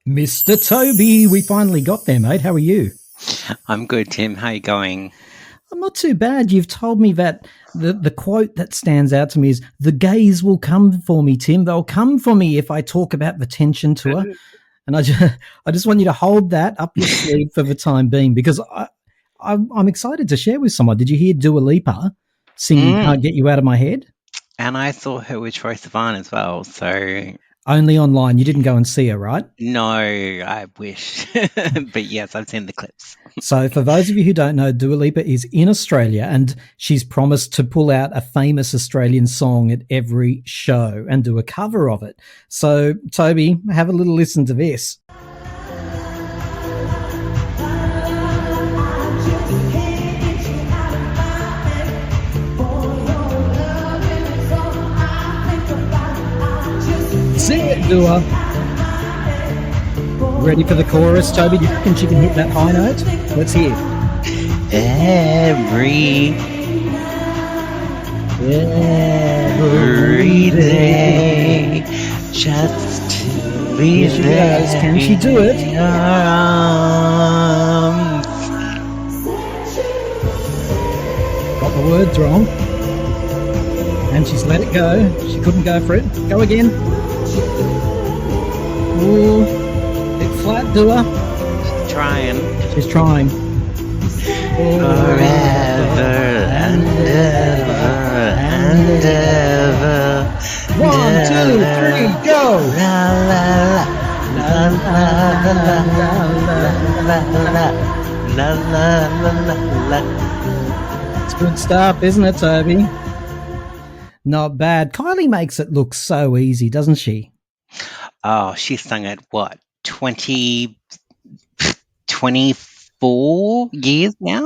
Mr. Tobi, we finally got there, mate. How are you? I'm good, Tim. How you going? I'm not too bad. You've told me that the quote that stands out to me is, the gays will come for me, Tim. They'll come for me if I talk about the Tension tour. And I just want you to hold that up your sleeve for the time being, because I'm excited to share with someone. Did you hear Dua Lipa singing Can't Get You Out of My Head? And I saw her with Troye Sivan as well, so... Only online. You didn't go and see her, right? No, I wish. But yes, I've seen the clips. So for those of you who don't know, Dua Lipa is in Australia and she's promised to pull out a famous Australian song at every show and do a cover of it. So, Tobi, have a little listen to this. Sing it, Dua. Ready for the chorus, Tobi? Do you reckon she can hit that high note? Let's hear. Every day, just to be there. Can she do it? Got the words wrong. And she's let it go. She couldn't go for it. Go again. Ooh, bit flat, Dua. She's trying. She's trying. Forever and ever and ever. 1, 2, 3, go! La la la la la la la. It's good stuff, isn't it, Tobi? Not bad. Kylie makes it look so easy, doesn't she? Oh, she sung it, what, 24 years now?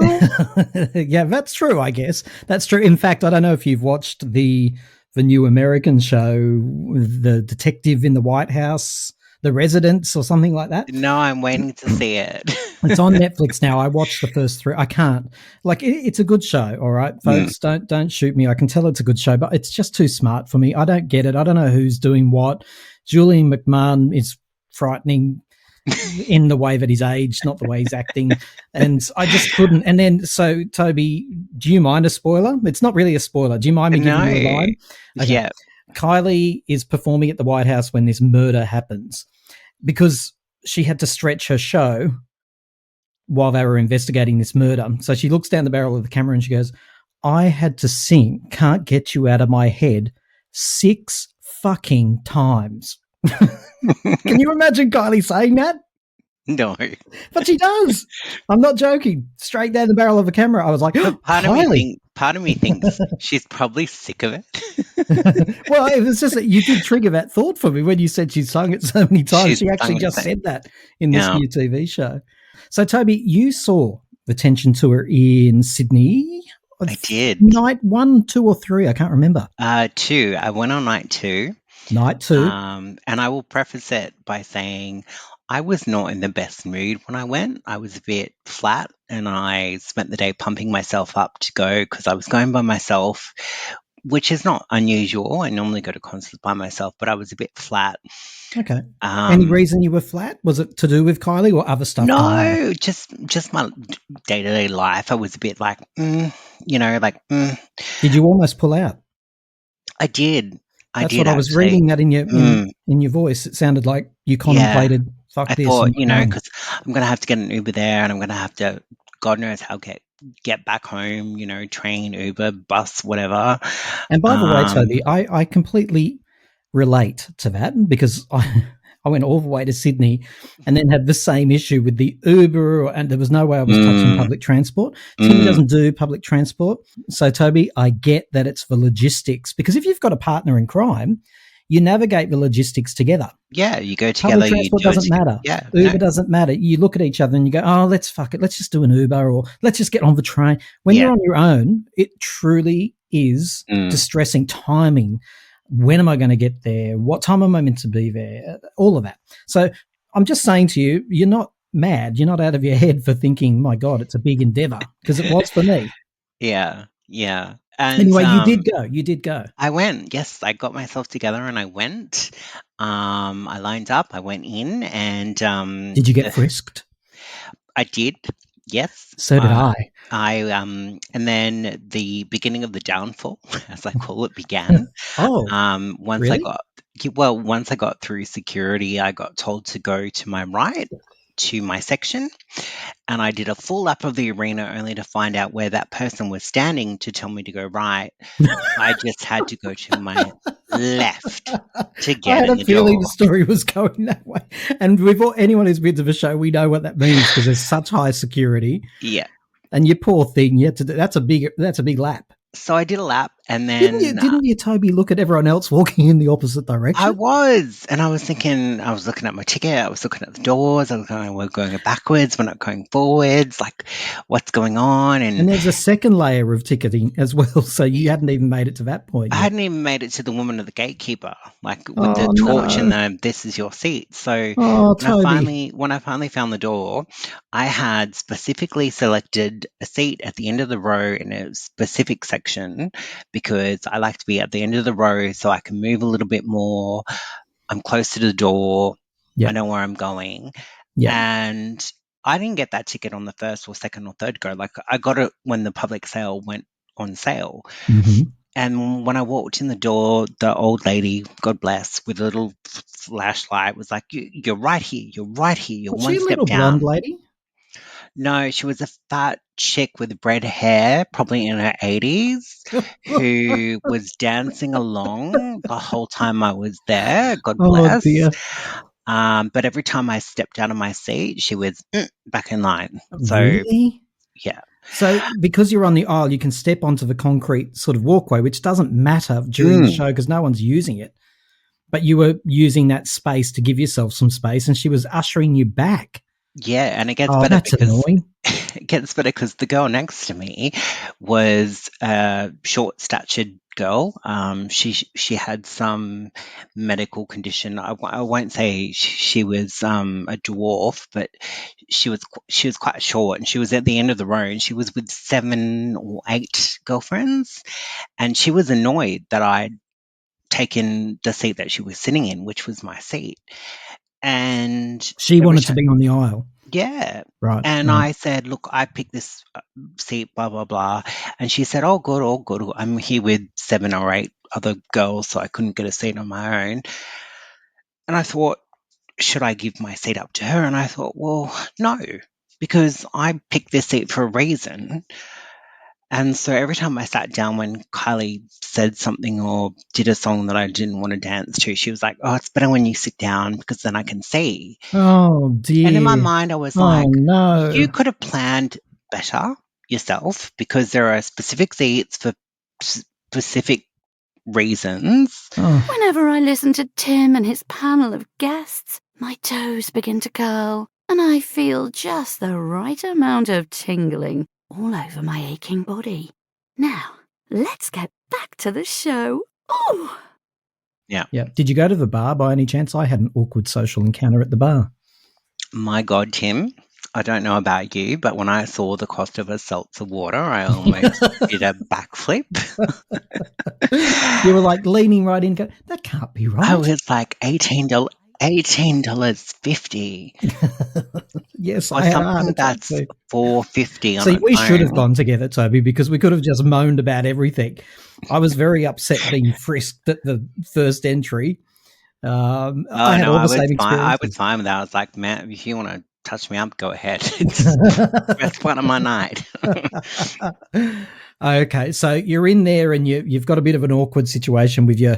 Yeah, that's true, I guess. That's true. In fact, I don't know if you've watched the new American show, the detective in the White House, The Residence or something like that. No, I'm waiting to see it. It's on Netflix now. I watched the first 3. I can't. Like, it's a good show, all right? Folks, don't shoot me. I can tell it's a good show, but it's just too smart for me. I don't get it. I don't know who's doing what. Julian McMahon is frightening in the way that he's aged, not the way he's acting. And I just couldn't. And then, so, Tobi, do you mind a spoiler? It's not really a spoiler. Do you mind me giving you a line? Okay. Yeah. Kylie is performing at the White House when this murder happens because she had to stretch her show while they were investigating this murder. So she looks down the barrel of the camera and she goes, I had to sing Can't Get You Out of My Head 6 fucking times. Can you imagine Kylie saying that? No. But she does. I'm not joking. Straight down the barrel of the camera. I was like, part of me thinks she's probably sick of it. Well, it was just that you did trigger that thought for me when you said she sung it so many times. She actually just said that in this new TV show. So, Tobi, you saw the Tension tour in Sydney. I did. Night 1, 2, or 3. I can't remember. 2. I went on night 2. Night 2. And I will preface it by saying I was not in the best mood when I went. I was a bit flat and I spent the day pumping myself up to go because I was going by myself, which is not unusual. I normally go to concerts by myself, but I was a bit flat. Okay. Any reason you were flat? Was it to do with Kylie or other stuff? No, just my day-to-day life. I was a bit like, Did you almost pull out? I did. That's what I was reading that in your voice. It sounded like you contemplated, fuck this. I thought, because I'm going to have to get an Uber there and I'm going to have to, God knows how, get back home, train, Uber, bus, whatever. And by the way, Tobi, I completely relate to that because I went all the way to Sydney and then had the same issue with the Uber, and there was no way I was touching public transport. Tim doesn't do public transport. So, Tobi, I get that it's for logistics, because if you've got a partner in crime, you navigate the logistics together. Yeah, you go together. Public transport doesn't matter. Yeah, Uber doesn't matter. You look at each other and you go, oh, let's fuck it. Let's just do an Uber, or let's just get on the train. When you're on your own, it truly is distressing. Timing. When am I going to get there? What time am I meant to be there? All of that. So I'm just saying to you, you're not mad. You're not out of your head for thinking, my God, it's a big endeavor, because it was for me. Yeah. And Anyway, you did go. You did go. I went. Yes, I got myself together and I went. I lined up. I went in, and Did you get frisked? I did. Yes. So did I. And then the beginning of the downfall, as I call it, began. Oh, Once I really? got once I got through security, I got told to go to my right to my section, and I did a full lap of the arena only to find out where that person was standing to tell me to go right. I just had to go to my left to I get had in a the feeling door. the story was going that way. And with anyone who's been to the show, we know what that means because there's such high security. Yeah. And you poor thing, you had to do, that's a big lap. So I did a lap, and Didn't you? then Didn't you, Toby, look at everyone else walking in the opposite direction? and I was thinking, I was looking at my ticket, I was looking at the doors, I was going, we're going backwards, we're not going forwards, like, what's going on? And And there's a second layer of ticketing as well, so you hadn't even made it to that point I yet. hadn't even made it to the woman of the gatekeeper, like with the Oh torch and no! this is your seat. So Oh, Toby. when I finally found the door, I had specifically selected a seat at the end of the row in a specific section because I like to be at the end of the row so I can move a little bit more. I'm close to the door. I Yeah, know where I'm going. yeah. And I didn't get that ticket on the first or second or third go. Like, I got it when the public sale went on sale. Mm-hmm. And when I walked in the door, the old lady, God bless, with a little flashlight was like, you're right here. You're right here. You're Was she one a step little blonde down. lady? No, she was a fat chick with red hair, probably in her 80s, who was dancing along the whole time I was there. God Oh bless. dear. But every time I stepped out of my seat, she was back in line. So, Really? yeah. So, because you're on the aisle, you can step onto the concrete sort of walkway, which doesn't matter during the Mm. show because no one's using it. But you were using that space to give yourself some space, and she was ushering you back. Yeah, and it gets Oh, better that's because annoying. the girl next to me was a short-statured girl. She had some medical condition. I won't say she was a dwarf, but she was quite short, and she was at the end of the row. And she was with 7 or 8 girlfriends, and she was annoyed that I'd taken the seat that she was sitting in, which was my seat. And She every wanted to time, be on the aisle. yeah. Right, And right. I said, look, I picked this seat, blah, blah, blah. And she said, oh, good, all good. I'm here with 7 or 8 other girls, so I couldn't get a seat on my own. And I thought, should I give my seat up to her? And I thought, well, no, because I picked this seat for a reason. And so every time I sat down, when Kylie said something or did a song that I didn't want to dance to, she was like, oh, it's better when you sit down because then I can see. Oh, And in my dear. mind, I was Oh, like, you no. could have planned better yourself because there are specific seats for specific reasons. Oh, Whenever I listen to Tim and his panel of guests, my toes begin to curl, and I feel just the right amount of tingling all over my aching body. Now, let's get back to the show. Oh! Yeah. yeah. Did you go to the bar by any chance? I had an awkward social encounter at the bar. My God, Tim, I don't know about you, but when I saw the cost of a seltzer water, I almost did a backflip. You were like leaning right in, go, that can't be right. I was like $18.50. Yes, Or I had a heart something attack that's too. $4.50 on See, its we should have own. gone together, Toby, because we could have just moaned about everything. I was very upset being frisked at the first entry. I had all the same I was experiences. fine with that. I was like, man, if you want to touch me up, go ahead. It's the best part of my night. Okay, so you're in there and you've got a bit of an awkward situation with your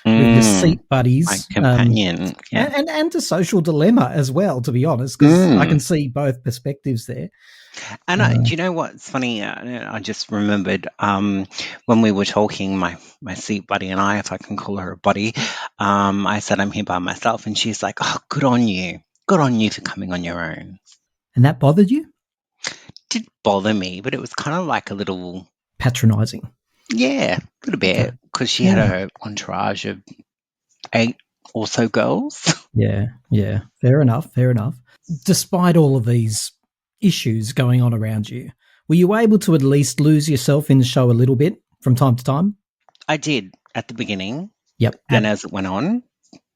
seat My buddies, companion. Yeah. and a social dilemma as well, to be honest, because I can see both perspectives there. And do you know what's funny? I just remembered when we were talking, my seat buddy and I, if I can call her a buddy, I said I'm here by myself, and she's like, "Oh, good on you for coming on your own." And that bothered you? Did bother me, but it was kind of like a little, Patronising. yeah, a little bit, because she had her entourage of 8 or so girls. Yeah. Fair enough. Despite all of these issues going on around you, were you able to at least lose yourself in the show a little bit? from time to time? I did at the beginning. Yep. And as it went on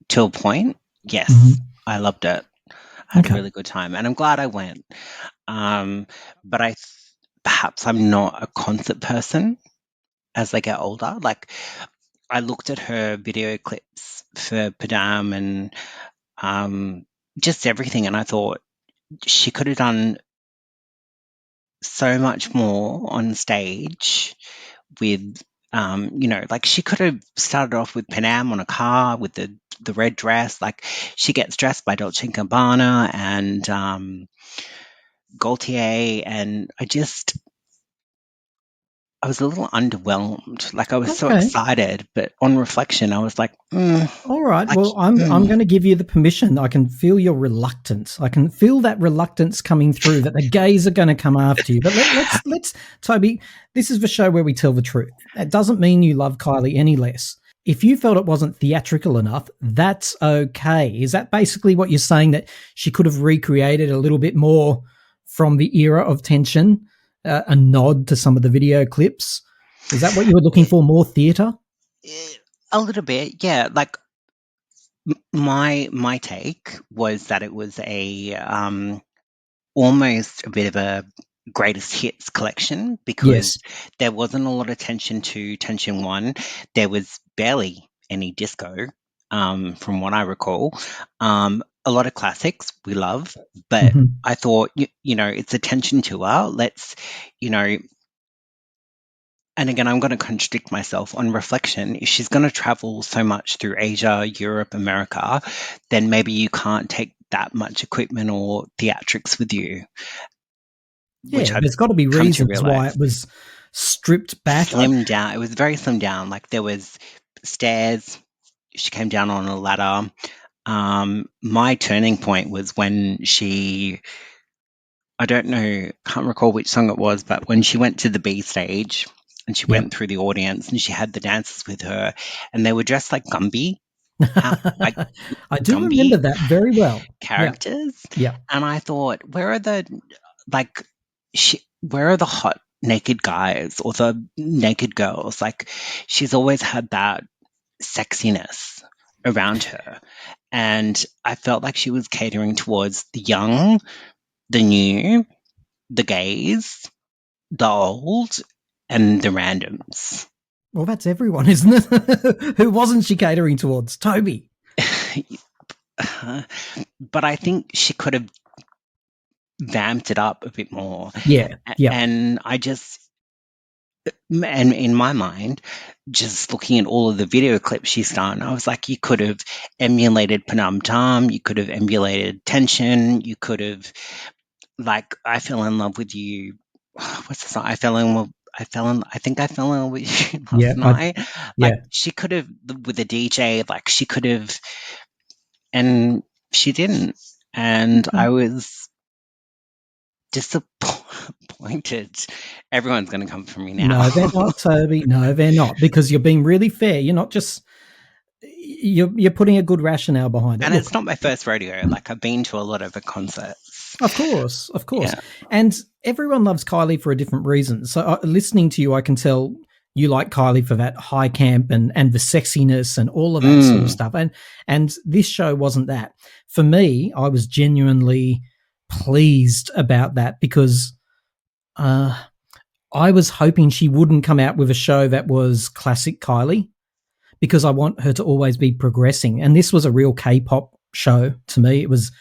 till a point, yes, I loved it. I had a really good time, and I'm glad I went. But perhaps I'm not a concert person as I get older. Like, I looked at her video clips for Padam and just everything, and I thought she could have done so much more on stage with, like she could have started off with Panam on a car with the red dress. Like, she gets dressed by Dolce & Gabbana and Gaultier, and I was a little underwhelmed. Like, I was so excited, but on reflection, I was like, all right. Well, I'm going to give you the permission. I can feel your reluctance. I can feel that reluctance coming through, that the gays are going to come after you. But let's, Tobi, this is the show where we tell the truth. That doesn't mean you love Kylie any less. If you felt it wasn't theatrical enough, that's okay. Is that basically what you're saying, that she could have recreated a little bit more from the era of Tension? A nod to some of the video clips? Is that what you were looking for, more theatre? A little bit, yeah. Like, my take was that it was almost a bit of a greatest hits collection, because there wasn't a lot of tension to Tension 1. There was barely any disco, from what I recall. A lot of classics we love, but I thought, it's a Tension tour. Let's, and again, I'm going to contradict myself on reflection. If she's going to travel so much through Asia, Europe, America, then maybe you can't take that much equipment or theatrics with you. Yeah, there's got to be reasons why it was stripped back. Slimmed down. It was very slimmed down. Like, there was stairs. She came down on a ladder. My turning point was when I don't know, can't recall which song it was, but when she went to the B stage and she went through the audience and she had the dancers with her and they were dressed like Gumby. I do remember that very well. Characters. Yeah. And I thought, where are the hot naked guys or the naked girls? Like, she's always had that sexiness around her. And I felt like she was catering towards the young, the new, the gays, the old, and the randoms. Well, that's everyone, isn't it? Who wasn't she catering towards? Tobi. But I think she could have vamped it up a bit more. Yeah. And and in my mind, just looking at all of the video clips she's done, I was like, you could have emulated Panam Tam, you could have emulated Tension, you could have, like, I Fell in Love with You. What's the song? I think I fell in love with you last night. She could have, with the DJ, like, she could have, and she didn't. And I was disappointed. Everyone's going to come for me now. No, they're not, Tobi. No, they're not, because you're being really fair. You're not just, you're putting a good rationale behind it. And it's not my first rodeo. Like, I've been to a lot of concerts. Of course. Yeah. And everyone loves Kylie for a different reason. So listening to you, I can tell you like Kylie for that high camp and the sexiness and all of that sort of stuff. And this show wasn't that. For me, I was genuinely pleased about that, because I was hoping she wouldn't come out with a show that was classic Kylie, because I want her to always be progressing. And this was a real K-pop show to me. It was,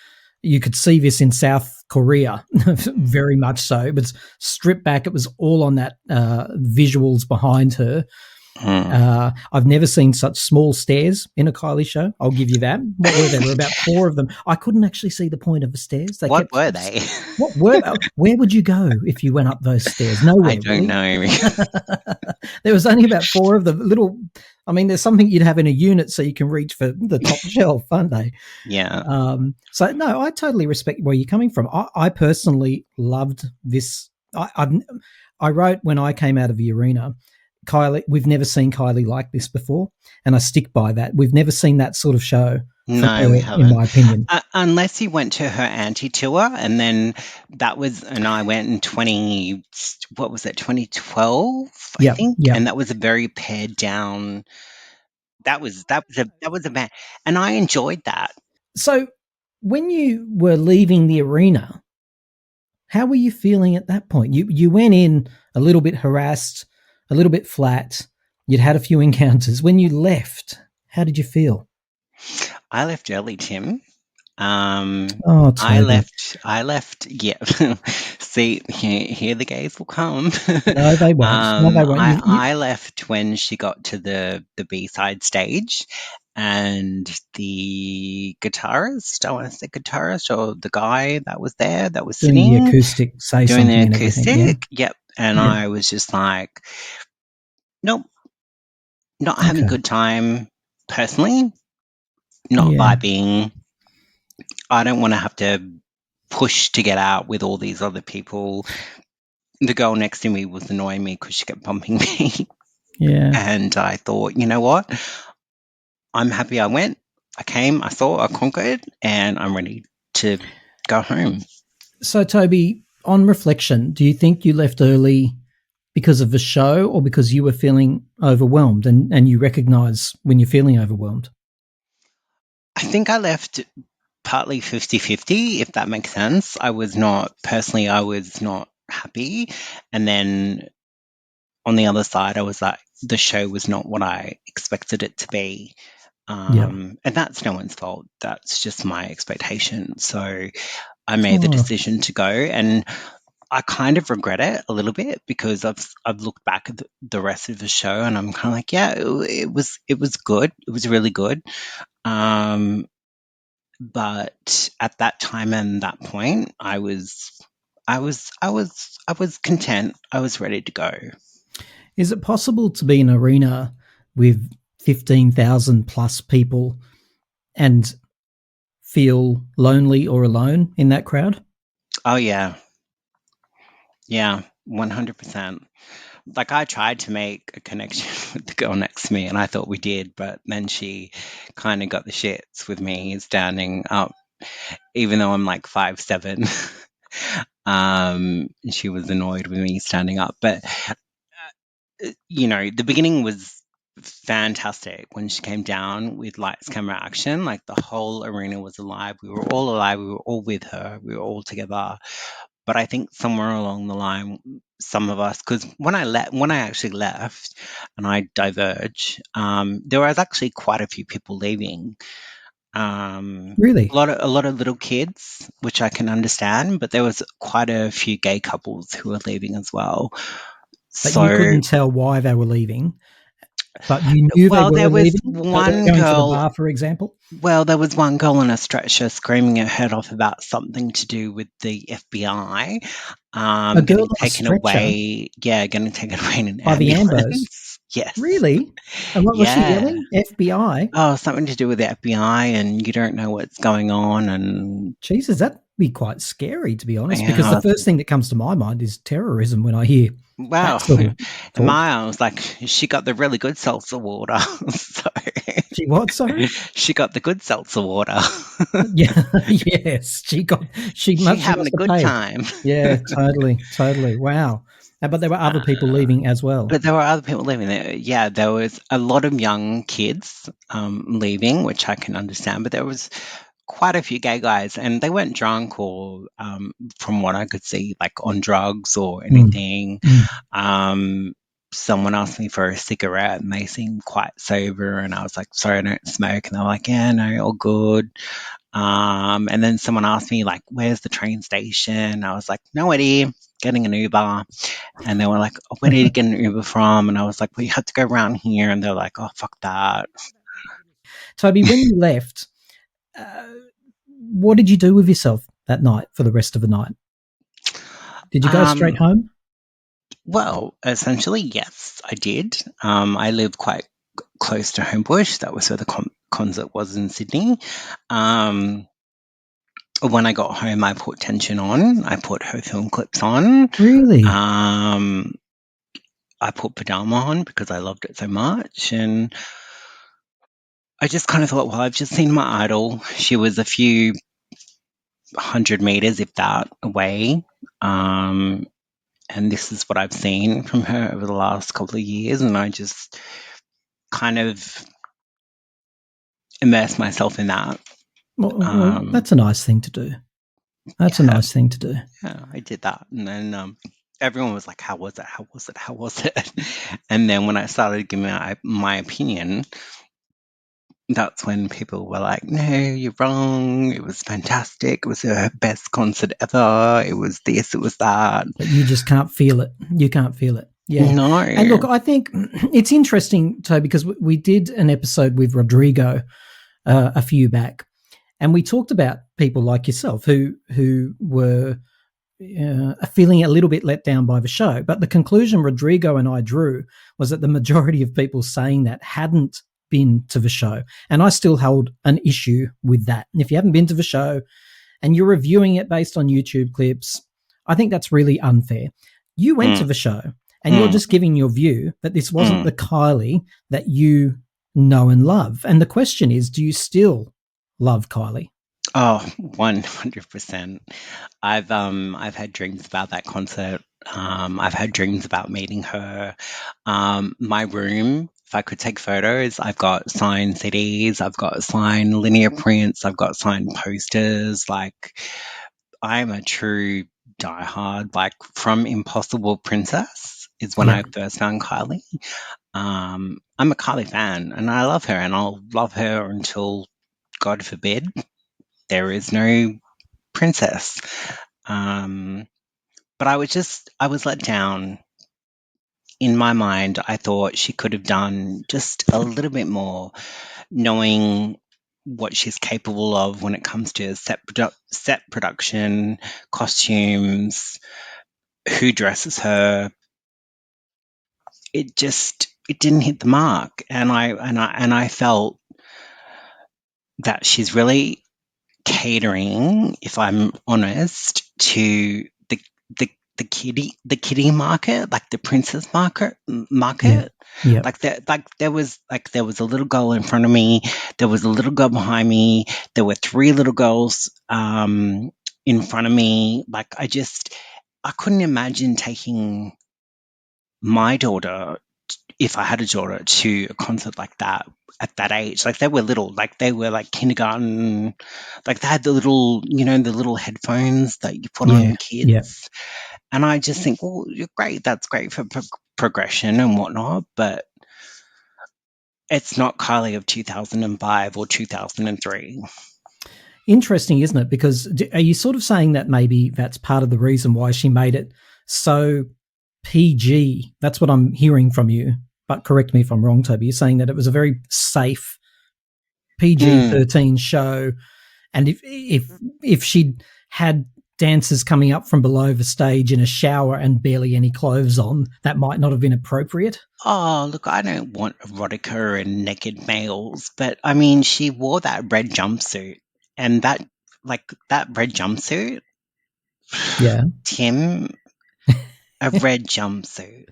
you could see this in South Korea, very much so. It was stripped back. It was all on that visuals behind her. I've never seen such small stairs in a Kylie show. I'll give you that. What were there? There were about 4 of them. I couldn't actually see the point of the stairs. What were they? Where would you go if you went up those stairs? Nowhere. I don't know. There was only about 4 of them. Little. I mean, there's something you'd have in a unit so you can reach for the top shelf, aren't they? Yeah. So no, I totally respect where you're coming from. I personally loved this. I wrote when I came out of the arena, Kylie, we've never seen Kylie like this before, and I stick by that. We've never seen that sort of show from No, her, we in haven't. my opinion. Unless you went to her anti-tour, and then and I went in what was it, 2012, I Yep, think, yep. and that was a very pared down. That was a band, and I enjoyed that. So when you were leaving the arena, how were you feeling at that point? You went in a little bit harassed, a little bit flat. You'd had a few encounters. When you left, how did you feel? I left early, Tim. Um, Oh, Toby. I left, yeah. See, here the gays will come. No, they won't. No, they won't. I left when she got to the B-side stage, and the guitarist, I want to say guitarist, or the guy that was there, that was doing the singing, acoustic, say doing the something and everything. Yeah. acoustic. Yep. And Yeah. I was just like, nope, not having a Okay. good time personally, not Yeah. vibing. I don't want to have to push to get out with all these other people. The girl next to me was annoying me because she kept bumping me. Yeah. And I thought, you know what? I'm happy I went. I came, I saw, I conquered, and I'm ready to go home. So, Toby, on reflection, do you think you left early because of the show or because you were feeling overwhelmed and you recognize when you're feeling overwhelmed? I think I left partly 50-50, if that makes sense. I was not happy. And then on the other side, I was like, the show was not what I expected it to be. Yeah. And that's no one's fault. That's just my expectation. So I made the Oh, decision to go, and I kind of regret it a little bit because I've looked back at the rest of the show, and I'm kind of like, yeah, it was good. It was really good. But at that time and that point, I was content. I was ready to go. is it possible to be in an arena with 15,000 plus people and feel lonely or alone in that crowd? Oh yeah, yeah, 100%. Like, I tried to make a connection with the girl next to me, and I thought we did, but then she kind of got the shits with me standing up, even though I'm like 5'7". She was annoyed with me standing up, but the beginning was fantastic when she came down with lights, camera, action. Like, the whole arena was alive. We were all alive. We were all with her. We were all together. But I think somewhere along the line, some of us, because when I actually left, and I diverge, there was actually quite a few people leaving. Really? A lot of little kids, which I can understand, but there was quite a few gay couples who were leaving as well. But you So, couldn't tell why they were leaving, but you knew they well, were there was leaving? So they were one going to the girl. bar, for example? Well, there was one girl on a stretcher screaming her head off about something to do with the FBI, A girl getting on a taken stretcher away. Yeah, getting taken away in an by the Ambos? ambulance. Yes. Really? And what was she Yeah. yelling? FBI? Oh, something to do with the FBI, and you don't know what's going on, and Jesus, that'd be quite scary, to be honest, because the yeah. first thing that comes to my mind is terrorism when I hear Wow. that sort of And talk. I was like, she got the really good seltzer water. So She what, sorry? she got the good seltzer water. Yeah, yes, she She must having a have good paid. time. Yeah, totally. Wow. But there were other people leaving as well. But there were other people leaving there. Yeah, there was a lot of young kids leaving, which I can understand. But there was quite a few gay guys, and they weren't drunk or, from what I could see, like on drugs or Mm, anything. mm. Someone asked me for a cigarette, and they seemed quite sober, and I was like, "Sorry, I don't smoke." And they were like, "Yeah, no, all good." And then someone asked me, like, "Where's the train station?" I was like, "No idea, getting an Uber." And they were like, "Oh, where did you get an Uber from?" And I was like, "Well, you had to go around here." And they're like, "Oh, fuck that." Toby, when you left, uh, what did you do with yourself that night for the rest of the night? Did you go straight Um, home? well, essentially, yes, I did. I live quite close to Homebush. That was where the concert was in Sydney. Um, when I got home, I put Tension on. I put her film clips on. Really? Um, I put Pajama on because I loved it so much, and I just kind of thought, well, I've just seen my idol. She was a few 100 meters, if that, away. And this is what I've seen from her over the last couple of years. And I just kind of immerse myself in that. Well, that's a nice thing to do. That's a nice thing to do. Yeah, I did that. And then everyone was like, how was it? How was it? How was it? And then when I started giving my opinion, that's when people were like, no, you're wrong. It was fantastic. It was her best concert ever. It was this, it was that. But you just can't feel it. You can't feel it. Yeah. No. And look, I think it's interesting, Toby, because we did an episode with Rodrigo a few back, and we talked about people like yourself who were feeling a little bit let down by the show. But the conclusion Rodrigo and I drew was that the majority of people saying that hadn't been to the show. And I still held an issue with that. And if you haven't been to the show and you're reviewing it based on YouTube clips, I think that's really unfair. You went to the show and you're just giving your view that this wasn't the Kylie that you know and love. And the question is, do you still love Kylie? Oh, 100%. I've had dreams about that concert. I've had dreams about meeting her. My room, if I could take photos, I've got signed CDs, I've got signed linear prints, I've got signed posters. Like, I'm a true diehard. Like, from Impossible Princess is when I first found Kylie. I'm a Kylie fan, and I love her, and I'll love her until, God forbid, there is no princess. But I was let down. In my mind, I thought she could have done just a little bit more, knowing what she's capable of when it comes to set production, costumes, who dresses her. It didn't hit the mark, and I felt that she's really catering, if I'm honest, to the kiddie market, like the princess market. Yeah. There was a little girl in front of me, there was a little girl behind me, there were 3 little girls in front of me. Like, I couldn't imagine taking my daughter, if I had a daughter, to a concert like that at that age. Like, they were little, like they were like kindergarten, like they had the little, the little headphones that you put on kids. Yeah. And I just think, well, you're great. That's great for progression and whatnot, but it's not Kylie of 2005 or 2003. Interesting, isn't it? Because are you sort of saying that maybe that's part of the reason why she made it so PG? That's what I'm hearing from you. But correct me if I'm wrong, Toby. You're saying that it was a very safe PG-13 show, and if she'd had dancers coming up from below the stage in a shower and barely any clothes on, that might not have been appropriate. Oh, look, I don't want erotica and naked males, but I mean, she wore that red jumpsuit, and that red jumpsuit. Yeah. Tim, a red jumpsuit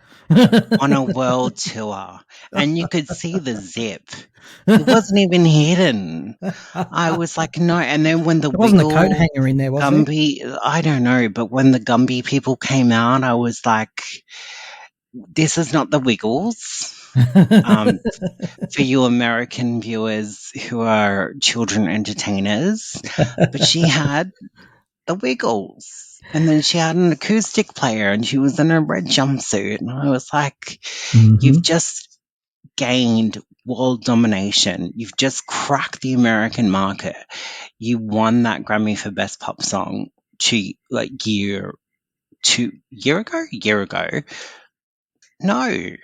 on a world tour, and you could see the zip. It wasn't even hidden. I was like, no. And then when there wasn't a coat hanger in there, was Gumby, I don't know, but when the Gumby people came out, I was like, this is not the Wiggles. For you American viewers who are children entertainers, but she had the Wiggles. And then she had an acoustic player, and she was in a red jumpsuit. And I was like, you've just gained world domination. You've just cracked the American market. You won that Grammy for Best Pop Song year ago. No.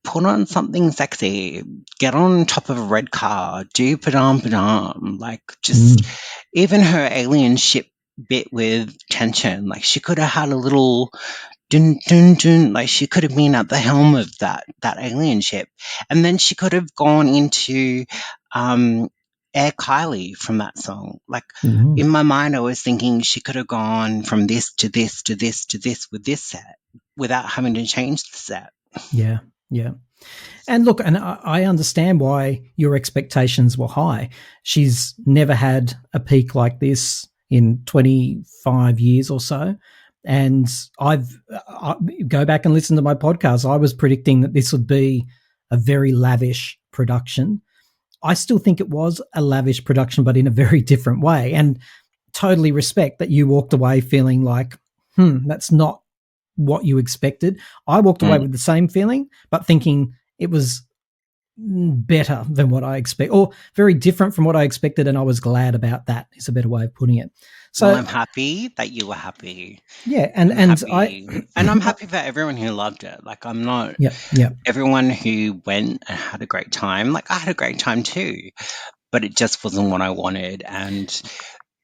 Put on something sexy. Get on top of a red car. Do padam. Like, just even her alien ship bit with Tension. Like, she could have had a little dun dun dun. Like, she could have been at the helm of that alien ship, and then she could have gone into Air Kylie from that song. Like, in my mind, I was thinking she could have gone from this to this to this to this with this set without having to change the set. Yeah. Yeah. And look, and I understand why your expectations were high. She's never had a peak like this in 25 years or so. And I go back and listen to my podcast. I was predicting that this would be a very lavish production. I still think it was a lavish production, but in a very different way. And totally respect that you walked away feeling like, that's not what you expected. I walked away with the same feeling, but thinking it was better than what I expect, or very different from what I expected, and I was glad about that, is a better way of putting it. So well, I'm happy that you were happy. Yeah, and I'm happy for everyone who loved it. Like, I'm not everyone who went and had a great time. Like, I had a great time too, but it just wasn't what I wanted, and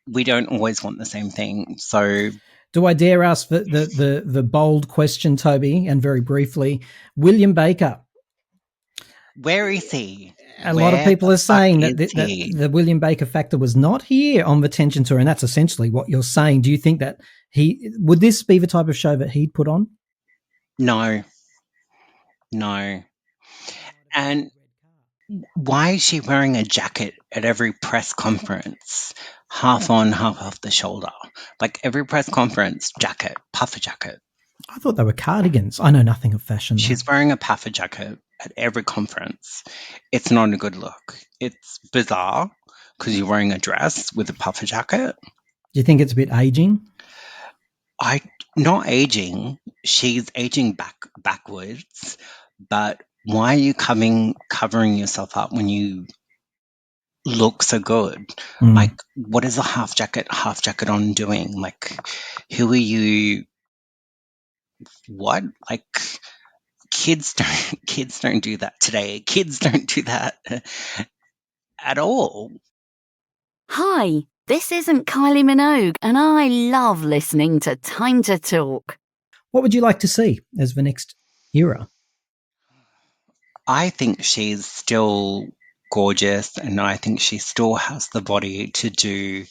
we don't always want the same thing. So do I dare ask the bold question, Toby, and very briefly, William Baker? Where is he? A lot of people are saying that the William Baker factor was not here on the Tension tour, and that's essentially what you're saying. Do you think that would this be the type of show that he'd put on? No. And why is she wearing a jacket at every press conference? Half on, half off the shoulder. Like, every press conference, jacket, puffer jacket. I thought they were cardigans. I know nothing of fashion. She's wearing a puffer jacket at every conference. It's not a good look. It's bizarre because you're wearing a dress with a puffer jacket. Do you think it's a bit aging? Not aging. She's aging backwards. But why are you covering yourself up when you look so good? Like, what is a half jacket on doing? Like, who are you? What? Like, kids don't do that today. Kids don't do that at all. Hi, this isn't Kylie Minogue, and I love listening to Time to Talk. What would you like to see as the next era? I think she's still gorgeous, and I think she still has the body to do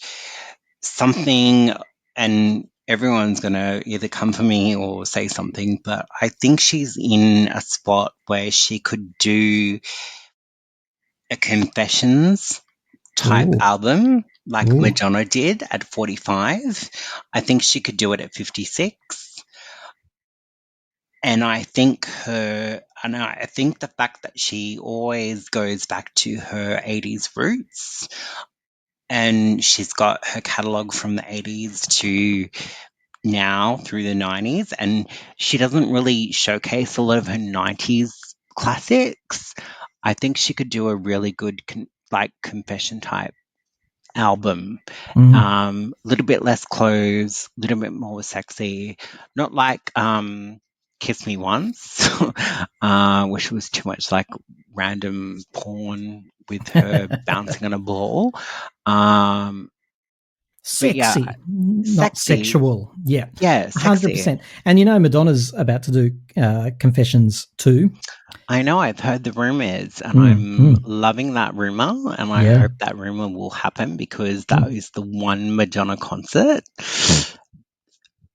something, and everyone's going to either come for me or say something, but I think she's in a spot where she could do a Confessions type album like Madonna did at 45. I think she could do it at 56. And I think the fact that she always goes back to her 80s roots, and she's got her catalogue from the 80s to now through the 90s, and she doesn't really showcase a lot of her 90s classics. I think she could do a really good confession type album. A little bit less clothes, a little bit more sexy, not like Kiss Me Once, which was too much like random porn with her bouncing on a ball. Sexy, not sexual. Yeah, 100%. And Madonna's about to do Confessions too. I know, I've heard the rumors, and I'm loving that rumor, and I hope that rumor will happen, because that is the one Madonna concert,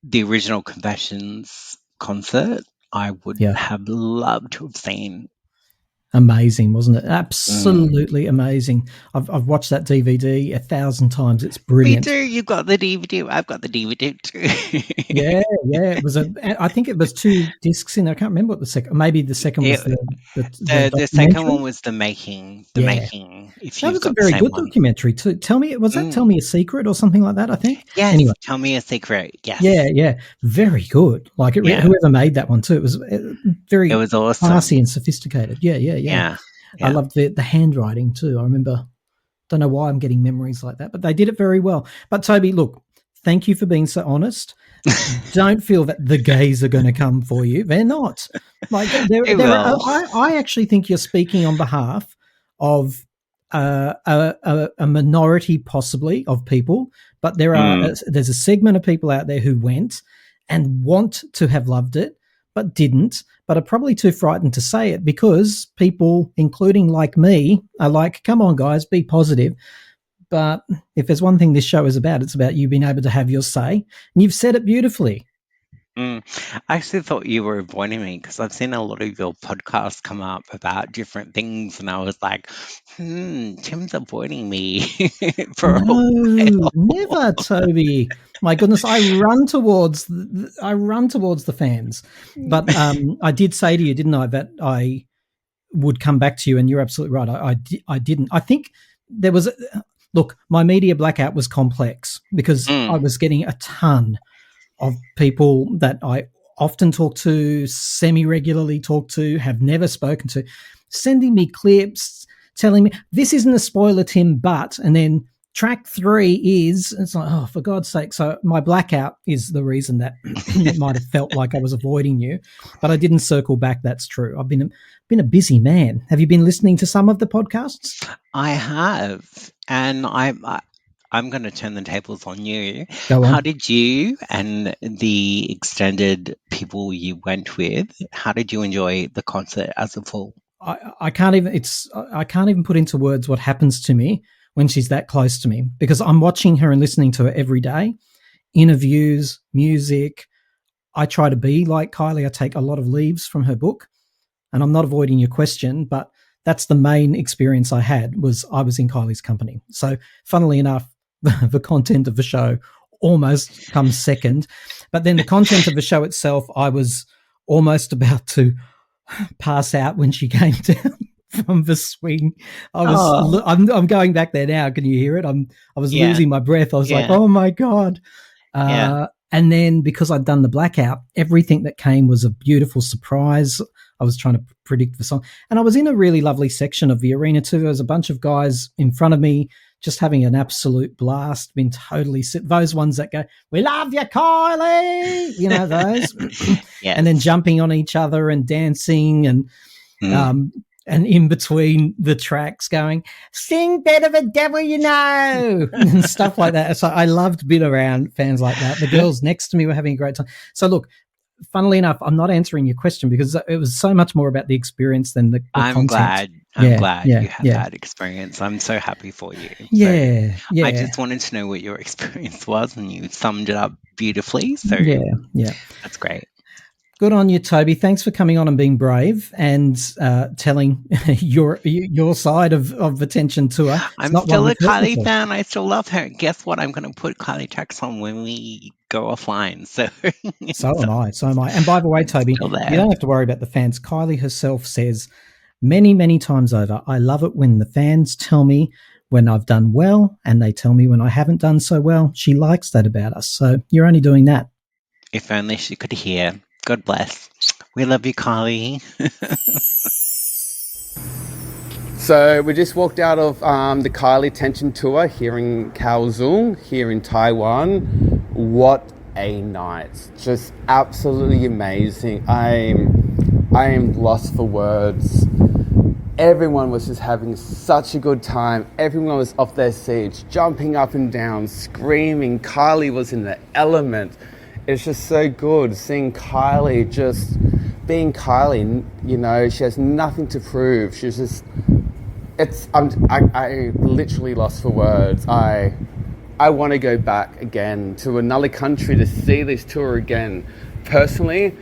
the original Confessions concert, I would have loved to have seen. Amazing, wasn't it? Absolutely amazing. I've watched that DVD 1,000 times. It's brilliant. Me too. You've got the DVD. I've got the DVD too. yeah. It was I think it was 2 discs in there. I can't remember what the second. Maybe the second was the second one was the making. The making. If that was a very good documentary too. Tell me, was that Tell Me a Secret or something like that? I think. Yes. Anyway. Tell Me a Secret. Yes. Yeah. Very good. Like whoever made that one too. It was very. It was awesome. Classy and sophisticated. Yeah. I loved the handwriting too. I remember, don't know why I'm getting memories like that, but they did it very well. But Toby, look, thank you for being so honest. Don't feel that the gays are going to come for you. They're not. Like I actually think you're speaking on behalf of a minority, possibly, of people, but there's a segment of people out there who went and want to have loved it, but didn't, but are probably too frightened to say it, because people, including like me, are like, come on, guys, be positive. But if there's one thing this show is about, it's about you being able to have your say. And you've said it beautifully. Mm. I actually thought you were avoiding me because I've seen a lot of your podcasts come up about different things, and I was like, Tim's avoiding me for a No, while. never, Toby. My goodness, I run towards the fans. But I did say to you, didn't I, that I would come back to you, and you're absolutely right. I didn't. I think there was look, my media blackout was complex because I Mm. was getting a ton of people that I often talk to, semi-regularly talk to, have never spoken to, sending me clips, telling me this isn't a spoiler, Tim, but, and then track 3 is, it's like, oh, for God's sake. So my blackout is the reason that it might have felt like I was avoiding you, but I didn't circle back. That's true. I've been a busy man. Have you been listening to some of the podcasts? I have, and I'm going to turn the tables on you. Go How on. did you and the extended people you went with, how did you enjoy the concert as a full? I can't even put into words what happens to me when she's that close to me, because I'm watching her and listening to her every day. Interviews, music. I try to be like Kylie. I take a lot of leaves from her book, and I'm not avoiding your question, but that's the main experience I had, was I was in Kylie's company. So funnily enough, the content of the show almost comes second, but then the content of the show itself, I was almost about to pass out when she came down from the swing. Oh, I'm going back there now. Can you hear it? I was yeah, losing my breath. I was like, yeah, oh my God. yeah. And then because I'd done the blackout, everything that came was a beautiful surprise. I was trying to predict the song. And I was in a really lovely section of the arena too. There was a bunch of guys in front of me just having an absolute blast, been totally those ones that go, we love you, Kylie, you know, those. And then Yes. jumping on each other and dancing Mm. and in between the tracks going, sing better the devil you know, and stuff like that. So I loved being around fans like that. The girls next to me were having a great time. So look, funnily enough, I'm not answering your question because it was so much more about the experience than the I'm content. glad. I'm Yeah, glad yeah, you had yeah, that experience. I'm so happy for you. So yeah, I yeah, just wanted to know what your experience was, and you summed it up beautifully. So yeah, yeah. that's great. Good on you, Toby. Thanks for coming on and being brave and telling your side of the Tension tour. It's I'm not one still a we've heard Kylie before. fan. I still love her. Guess what? I'm going to put Kylie tracks on when we go offline. So, So so am I. So am I. And by the way, I'm Toby, still you there. don't have to worry about the fans. Kylie herself says many, many times over, I love it when the fans tell me when I've done well and they tell me when I haven't done so well. She likes that about us. So you're only doing that. If only she could hear. God bless. We love you, Kylie. So we just walked out of the Kylie Tension tour here in Kaohsiung, here in Taiwan. What a night. Just absolutely amazing. I am lost for words. Everyone was just having such a good time. Everyone was off their seats, jumping up and down, screaming. Kylie was in the element. It's just so good seeing Kylie just being Kylie. You know, she has nothing to prove. She's just... I literally lost for words. I want to go back again to another country to see this tour again. Personally,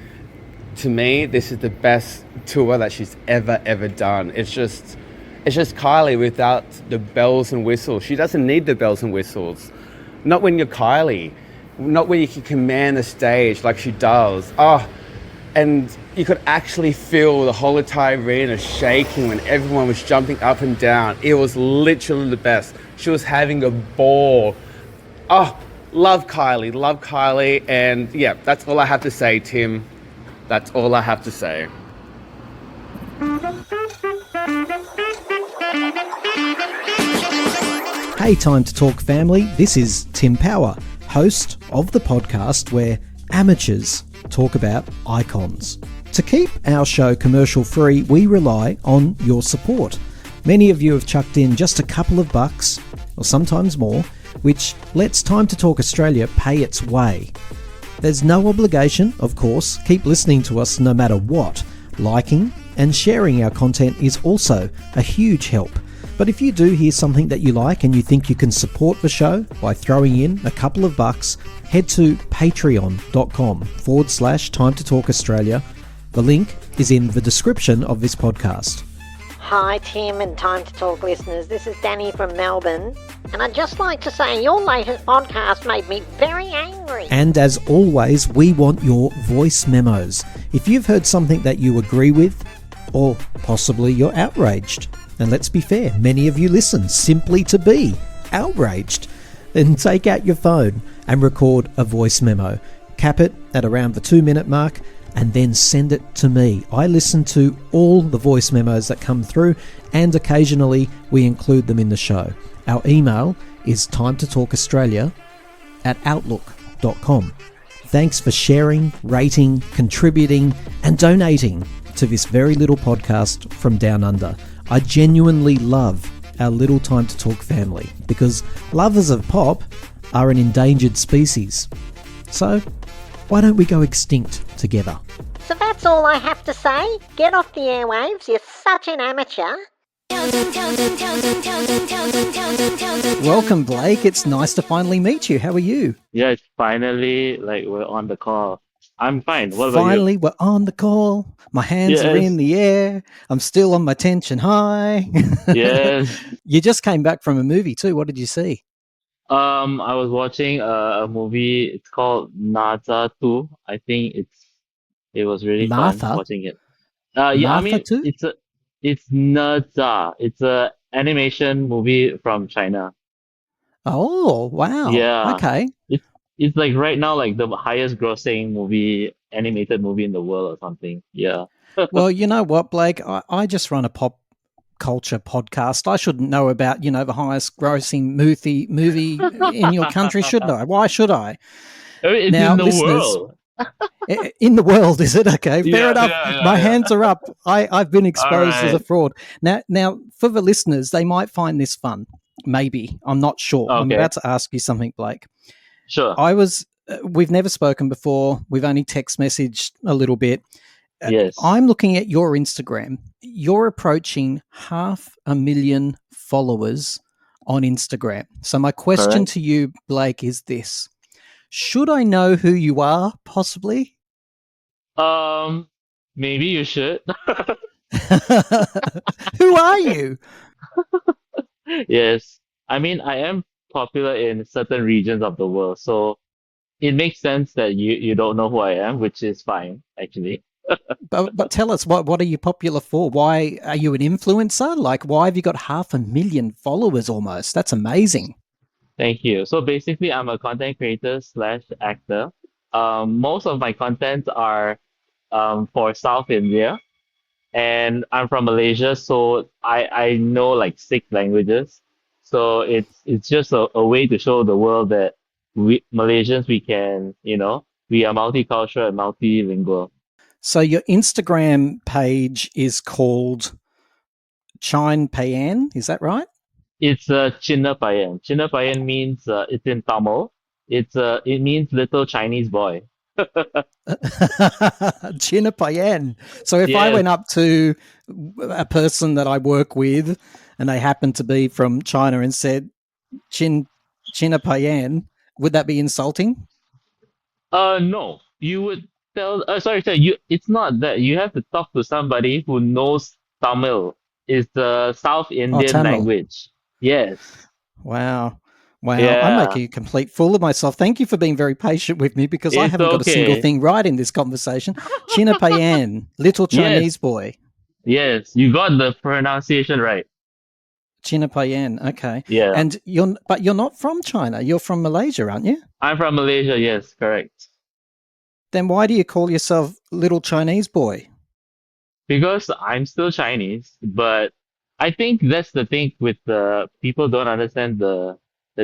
to me, this is the best tour that she's ever done. It's just Kylie without the bells and whistles. She doesn't need the bells and whistles. Not when you're Kylie. Not when you can command the stage like she does. And you could actually feel the whole entire arena shaking when everyone was jumping up and down. It was literally the best. She was having a ball. Love Kylie. And yeah, that's all I have to say, Tim. That's all I have to say. Hey, Time to Talk family. This is Tim Power, host of the podcast where amateurs talk about icons. To keep our show commercial free, we rely on your support. Many of you have chucked in just a couple of bucks, or sometimes more, which lets Time to Talk Australia pay its way. There's no obligation, of course. Keep listening to us no matter what. Liking and sharing our content is also a huge help. But if you do hear something that you like and you think you can support the show by throwing in a couple of bucks, head to patreon.com/Time to Talk Australia. The link is in the description of this podcast. Hi Tim and Time to Talk listeners, this is Danny from Melbourne, and I'd just like to say your latest podcast made me very angry. And as always, we want your voice memos. If you've heard something that you agree with, or possibly you're outraged, and let's be fair, many of you listen simply to be outraged, then take out your phone and record a voice memo. Cap it at around the 2-minute mark, and then send it to me. I listen to all the voice memos that come through, and occasionally we include them in the show. Our email is timetotalkaustralia@outlook.com. Thanks for sharing, rating, contributing, and donating to this very little podcast from Down Under. I genuinely love our little Time to Talk family, because lovers of pop are an endangered species. So why don't we go extinct together? So that's all I have to say. Get off the airwaves, you're such an amateur. Welcome, Blake. It's nice to finally meet you. How are you? Yeah, it's finally we're on the call. I'm fine. What about Finally, we're on the call. My hands are Yes. in the air. I'm still on my tension high. you? Yes. You just came back from a movie too. What did you see? I was watching a movie. It's called Naza 2. I think it was really Martha? fun watching it. Yeah, I Martha mean 2? it's Naza. It's a animation movie from China. Oh, wow. Yeah. Okay. It's like right now like the highest grossing animated movie in the world or something. Yeah. Well, you know what, Blake? I just run a pop culture podcast. I shouldn't know about, the highest grossing movie in your country, should I? Why should I? I mean, it's Now, in the listeners- world. In the world, is it? Okay, fair Yeah, enough. yeah, My yeah. hands are up. I've been exposed as a Alright. fraud. Now, for the listeners, they might find this fun. Maybe. I'm not sure. I'm Okay. about to ask you something, Blake. Sure. We've never spoken before. We've only text messaged a little bit. Yes. I'm looking at your Instagram. You're approaching 500,000 followers on Instagram. So my question Correct. to you, Blake, is this. Should I know who you are, possibly? Maybe you should. Who are you? Yes. I mean, I am popular in certain regions of the world, so it makes sense that you don't know who I am, which is fine, actually. But tell us, what are you popular for? Why are you an influencer? Like, why have you got 500,000 followers almost? That's amazing. Thank you. So basically, I'm a content creator slash actor. Most of my contents are for South India, and I'm from Malaysia, so I know like 6 languages. So it's just a way to show the world that we Malaysians we can, we are multicultural and multilingual. So your Instagram page is called Chine Payan, is that right? It's Chinna Payan. Chinna Payan means it's in Tamil. It means little Chinese boy. China Payan. So if I Yes. went up to a person that I work with and they happened to be from China and said China Payan, would that be insulting? No. You would tell. Sorry. It's not that. You have to talk to somebody who knows Tamil. It's the South Indian Tamil. language. Yes. Wow. I'm Yeah. making a complete fool of myself. Thank you for being very patient with me because I It's haven't got a single okay. thing right in this conversation. China Payan, little Chinese boy. Yes. You got the pronunciation right. China Payan, okay. Yeah. And you're not from China. You're from Malaysia, aren't you? I'm from Malaysia. Yes, correct. Then why do you call yourself little Chinese boy? Because I'm still Chinese, but I think that's the thing with the people don't understand the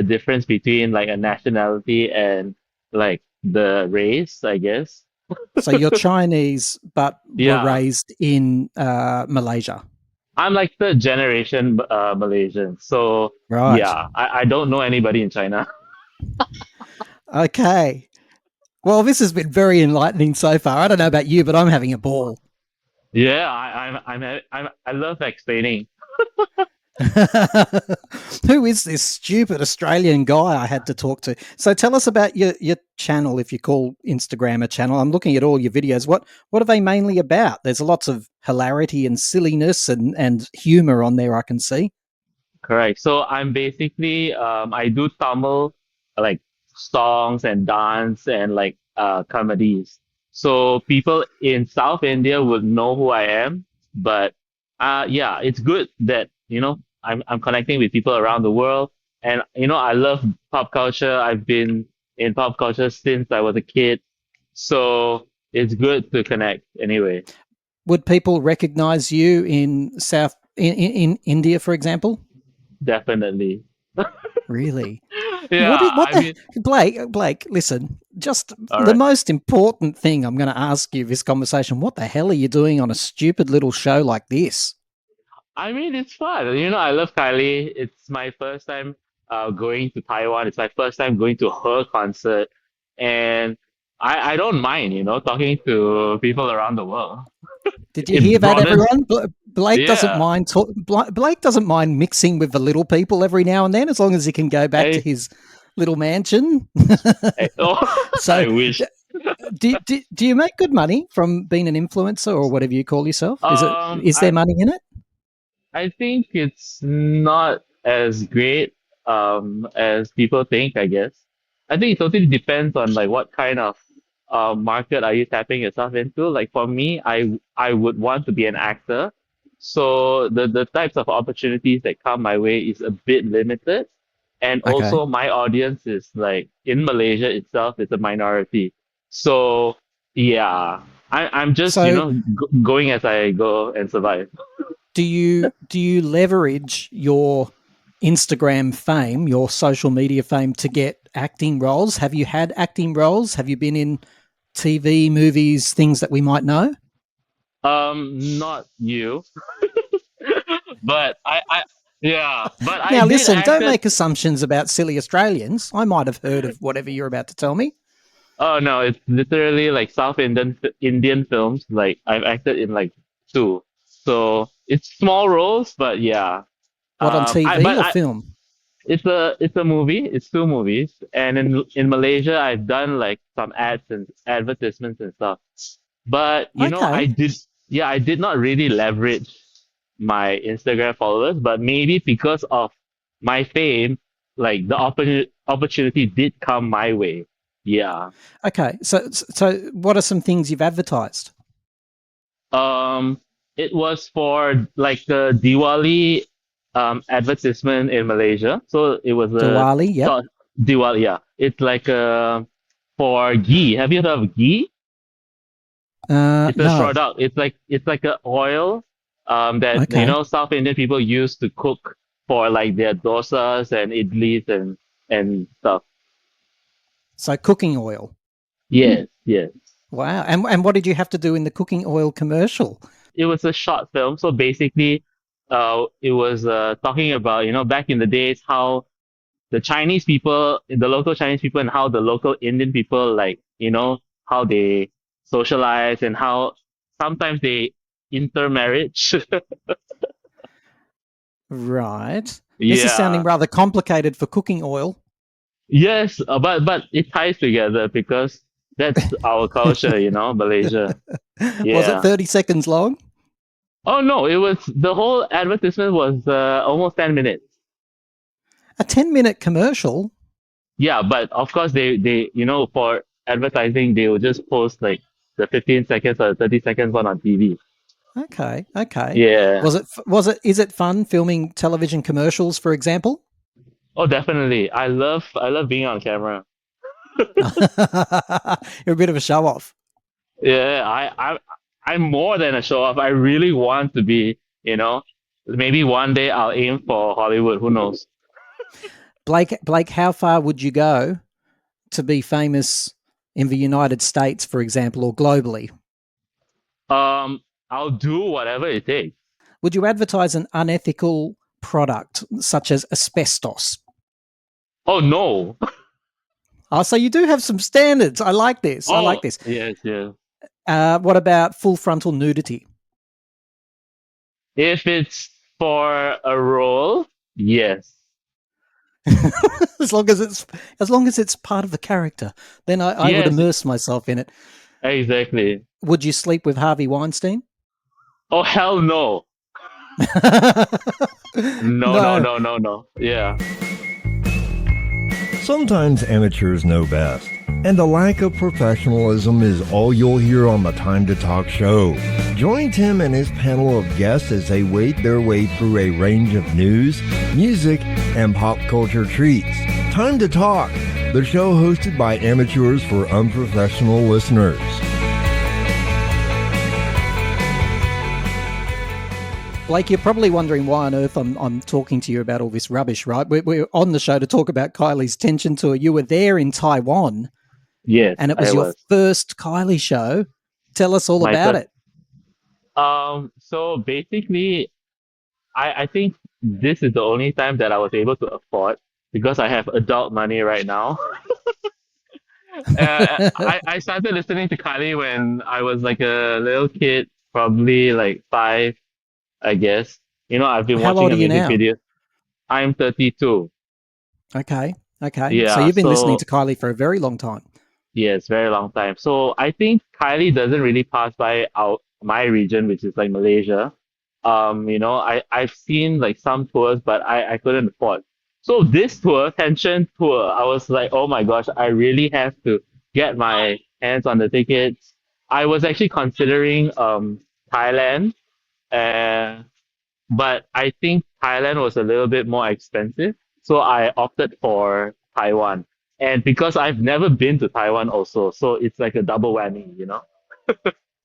difference between like a nationality and like the race, I guess. So you're Chinese, but Yeah. were raised in Malaysia. I'm like third generation Malaysian, so Right. yeah, I don't know anybody in China. Okay. Well, this has been very enlightening so far. I don't know about you, but I'm having a ball. Yeah, I love explaining. Who is this stupid Australian guy I had to talk to? So tell us about your channel, if you call Instagram a channel. I'm looking at all your videos. What are they mainly about? There's lots of hilarity and silliness and humor on there, I can see. Correct. So I'm basically I do Tamil like songs and dance and like comedies. So people in South India would know who I am, but yeah, it's good that I'm connecting with people around the world, and I love pop culture. I've been in pop culture since I was a kid, so it's good to connect anyway. Would people recognize you in in India, for example? Definitely. Really? Yeah, What I the mean, Blake? Listen, just all the right. most important thing I'm going to ask you this conversation. What the hell are you doing on a stupid little show like this? I mean, it's fun. I love Kylie. It's my first time going to Taiwan. It's my first time going to her concert. And I don't mind, talking to people around the world. Did you hear It that, broadens, everyone? Blake doesn't yeah. mind. Blake doesn't mind mixing with the little people every now and then, as long as he can go back to I, his little mansion. oh, So, I wish. do you make good money from being an influencer or whatever you call yourself? Um, Is there I, money in it? I think it's not as great as people think, I guess. I think it totally depends on like what kind of market are you tapping yourself into. Like for me, I would want to be an actor. So the types of opportunities that come my way is a bit limited. And Okay. also my audience is like in Malaysia itself, it's a minority. So yeah, I'm just, So going as I go and survive. do you leverage your Instagram fame, your social media fame, to get acting roles? Have you had acting roles? Have you been in TV, movies, things that we might know? Not you, but yeah, but I Now, did listen, act don't at. make assumptions about silly Australians. I might have heard of whatever you're about to tell me. Oh no, it's literally like South Indian films. Like I've acted in like two, so it's small roles, but yeah. What, on I TV but or I film? it's a movie. It's two movies, and in Malaysia, I've done like some ads and advertisements and stuff. But I Okay. did, yeah, I did not really leverage my Instagram followers, but maybe because of my fame, like the opportunity did come my way. Yeah. Okay. So what are some things you've advertised? Um, it was for like the Diwali advertisement in Malaysia. So it was a Diwali, yep. so Diwali, yeah. It's like for ghee. Have you heard of ghee? It's a No. product. It's like a oil that Okay. South Indian people use to cook for like their dosas and idlis and stuff. So cooking oil. Yes, yes. Wow. And what did you have to do in the cooking oil commercial? It was a short film, so basically, it was talking about back in the days how the local Chinese people, and how the local Indian people, like how they socialize, and how sometimes they intermarriage. Right. This is sounding Yeah. rather complicated for cooking oil. Yes, but it ties together because that's our culture, Malaysia. Was it Yeah. 30 seconds long? Oh no, the whole advertisement was almost 10 minutes. A 10-minute commercial? Yeah, but of course they for advertising they will just post like the 15 seconds or 30 seconds one on TV. Okay. Okay. Yeah. Is it fun filming television commercials, for example? Oh, definitely. I love being on camera. You're a bit of a show off. Yeah, I'm more than a show off. I really want to be, maybe one day I'll aim for Hollywood. Who knows? Blake, how far would you go to be famous in the United States, for example, or globally? I'll do whatever it takes. Would you advertise an unethical product such as asbestos? Oh no. Oh, so you do have some standards. I like this. I Oh like this. yes, yes. What about full frontal nudity? If it's For a role, yes. as long as it's part of the character, then I would Yes, immerse myself in it. exactly. Would you sleep with Harvey Weinstein? Oh, hell no. No. No. Yeah. Sometimes amateurs know best, and the lack of professionalism is all you'll hear on the Time to Talk show. Join Tim and his panel of guests as they wade their way through a range of news, music, and pop culture treats. Time to Talk, the show hosted by amateurs for unprofessional listeners. Blake, you're probably wondering why on earth I'm talking to you about all this rubbish, right? We're on the show to talk about Kylie's Tension tour. You were there in Taiwan. Yes, and it was your first Kylie show. Tell us all about it. So basically, I think this is the only time that I was able to afford because I have adult money right now. I started listening to Kylie when I was like a little kid, probably like 5, I guess. I've been How watching old a are you music now? video. I'm 32. Okay. Yeah, So you've been listening so to Kylie for a very long time. yes, very long time. So I think Kylie doesn't really pass by my region, which is like Malaysia. I've seen like some tours, but I couldn't afford. So this tour, Tension tour, I was like, oh my gosh, I really have to get my hands on the tickets. I was actually considering Thailand, uh, but I think Thailand was a little bit more expensive, so I opted for Taiwan. And because I've never been to Taiwan also, so it's like a double whammy.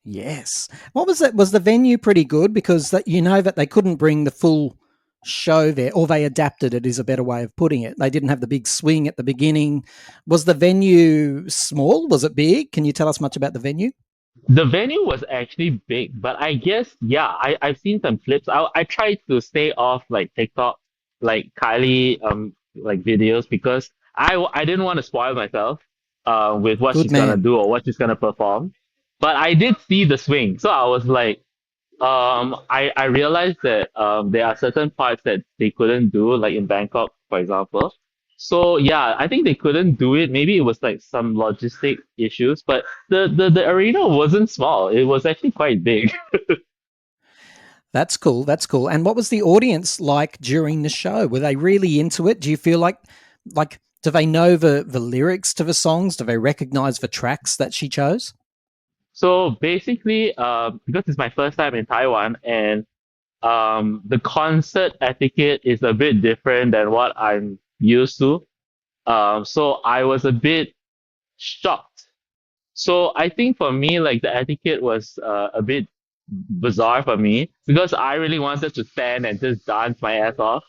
Yes. What was that? Was the venue pretty good? Because that that they couldn't bring the full show there, or they adapted it is a better way of putting it. They didn't have the big swing at the beginning. Was the venue small? Was it big? Can you tell us much about the venue? The venue was actually big, but I guess, yeah, I've seen some clips. I tried to stay off like TikTok, like Kylie, like videos because I didn't want to spoil myself, with what Good she's gonna man. do or what she's gonna perform. But I did see the swing, so I was like, I realized that there are certain parts that they couldn't do, like in Bangkok, for example. So yeah, I think they couldn't do it. Maybe it was like some logistic issues, but the arena wasn't small. It was actually quite big. That's cool. And what was the audience like during the show? Were they really into it? Do you feel like do they know the lyrics to the songs? Do they recognize the tracks that she chose? So basically, because it's my first time in Taiwan, and the concert etiquette is a bit different than what I'm used to. So I was a bit shocked. So I think for me, like the etiquette was a bit bizarre for me because I really wanted to stand and just dance my ass off.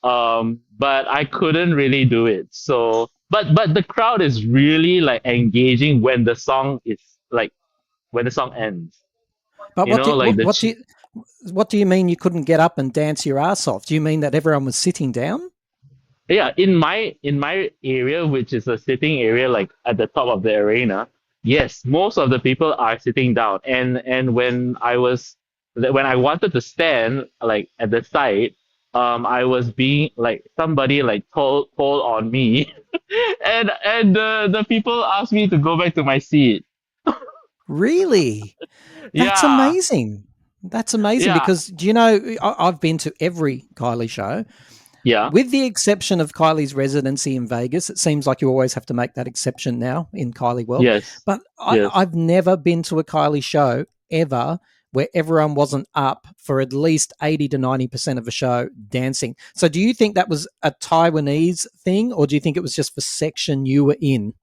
But I couldn't really do it. So, but the crowd is really like engaging when the song is like when the song ends. But You know, like what do you mean you couldn't get up and dance your ass off? Do you mean that everyone was sitting down? yeah, in my area, which is a sitting area, like at the top of the arena, yes, most of the people are sitting down. And when I wanted to stand like at the side, I was being like somebody like told on me, and the people asked me to go back to my seat. Really? That's Yeah, amazing. That's amazing yeah, because I've been to every Kylie show. yeah, With the exception of Kylie's residency in Vegas, it seems like you always have to make that exception now in Kylie world. yes, But yes. I've never been to a Kylie show ever where everyone wasn't up for at least 80 to 90% of the show dancing. So do you think that was a Taiwanese thing, or do you think it was just the section you were in?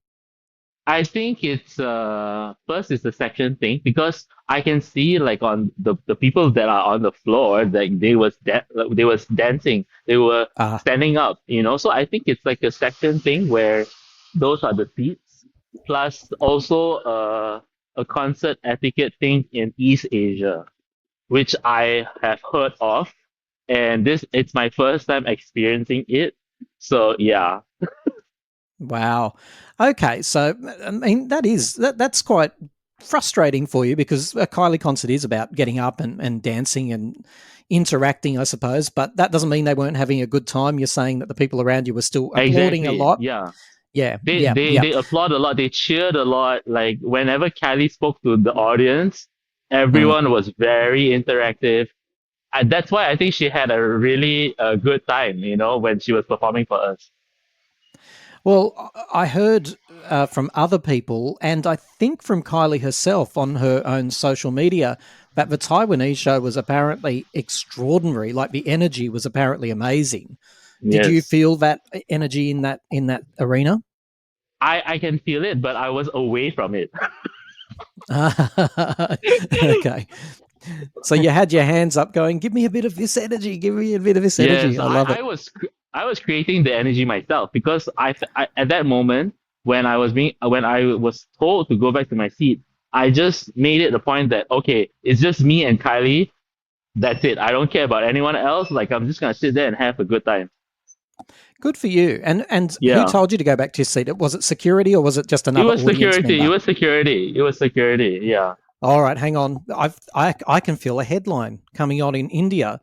I think it's first it's the section thing because I can see like on the people that are on the floor like they was dancing, they were Ah, standing up. So I think it's like a section thing where those are the seats, plus also a concert etiquette thing in East Asia, which I have heard of, and this it's my first time experiencing it. So yeah, wow. Okay, so I mean that's quite frustrating for you because a Kylie concert is about getting up and dancing and interacting, I suppose. But that doesn't mean they weren't having a good time. You're saying that the people around you were still applauding a lot. Yeah. Yeah, They applaud a lot. They cheered a lot. Like whenever Kylie spoke to the audience, everyone was very interactive. And that's why I think she had a really good time, when she was performing for us. Well, I heard from other people, and I think from Kylie herself on her own social media, that the Taiwanese show was apparently extraordinary. Like the energy was apparently amazing. Did you feel that energy in that arena? I can feel it, but I was away from it. Okay. So you had your hands up going, give me a bit of this energy, give me a bit of this energy. Yes, I love it. I was creating the energy myself because I at that moment when I was told to go back to my seat, I just made it the point that okay, it's just me and Kylie. That's it. I don't care about anyone else. Like I'm just gonna sit there and have a good time. Good for you. And who told you to go back to your seat? Was it security or was it just another audience member? It was security. Yeah. All right, hang on. I can feel a headline coming on in India.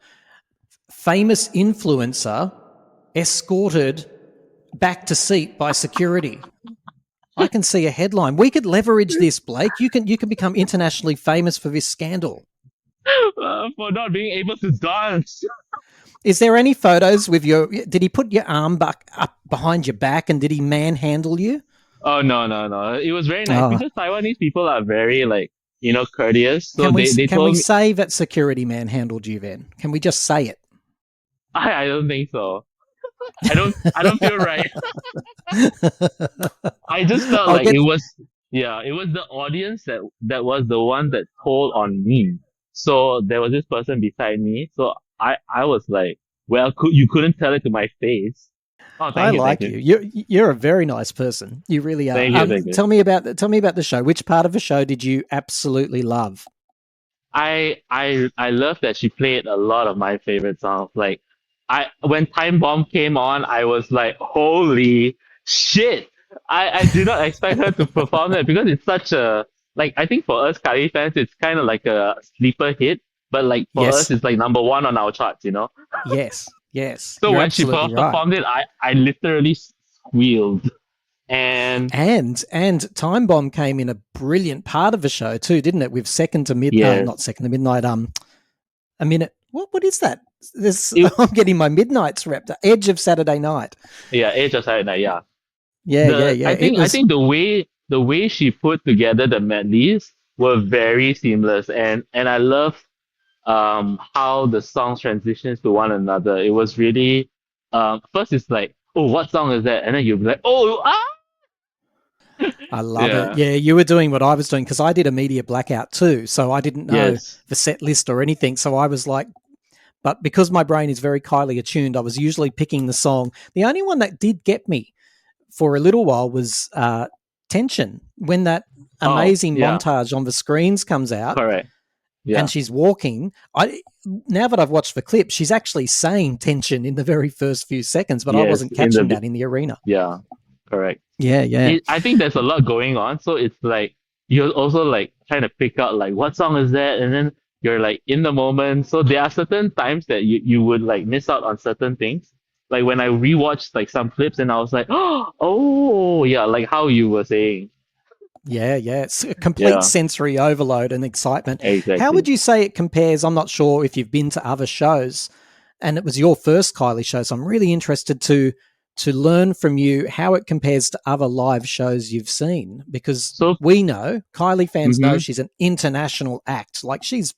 Famous influencer escorted back to seat by security. I can see a headline. We could leverage this, Blake. You can become internationally famous for this scandal. For not being able to dance. Is there any photos with did he put your arm up behind your back and did he manhandle you? Oh, no. It was very nice because Taiwanese people are very courteous. So can we say that security manhandled you then? Can we just say it? I don't think so. I don't feel right. I just felt it was the audience that was the one that told on me. So there was this person beside me. So I was like, well, you couldn't tell it to my face. Oh, I like you. You're a very nice person. You really are. Thank you. Tell me about the show. Which part of the show did you absolutely love? I love that she played a lot of my favorite songs. Like when Time Bomb came on, I was like, holy shit! I did not expect her to perform that because it's such a I think for us Kylie fans, it's kind of like a sleeper hit, but for us, it's like number one on our charts. Yes. So when she performed it, I literally squealed. And Time Bomb came in a brilliant part of the show too, didn't it? With Second to Midnight, not Second to Midnight. A minute. What is that? I'm getting my midnights wrapped up. Edge of Saturday Night. Yeah, Edge of Saturday Night. Yeah. Yeah. I think the way she put together the medleys were very seamless, and I love how the songs transitions to one another. It was really first it's like, oh, what song is that? And then you'll be like, oh, I love it. Yeah, you were doing what I was doing because I did a media blackout too, so I didn't know the set list or anything. So I was like, but because my brain is very Kylie attuned, I was usually picking the song. The only one that did get me for a little while was Tension, when that amazing montage on the screens comes out. Correct. Yeah. And she's walking. Now that I've watched the clip, she's actually saying tension in the very first few seconds, but I wasn't catching that in the arena. Yeah, correct. Yeah. I think there's a lot going on, so it's like you're also trying to pick out what song is that, and then you're in the moment. So there are certain times that you would miss out on certain things. Like when I rewatched some clips, and I was like, oh yeah, how you were saying. Yeah. It's a complete sensory overload and excitement. Exactly. How would you say it compares? I'm not sure if you've been to other shows, and it was your first Kylie show, so I'm really interested to learn from you how it compares to other live shows you've seen, because we know, Kylie fans know she's an international act. She's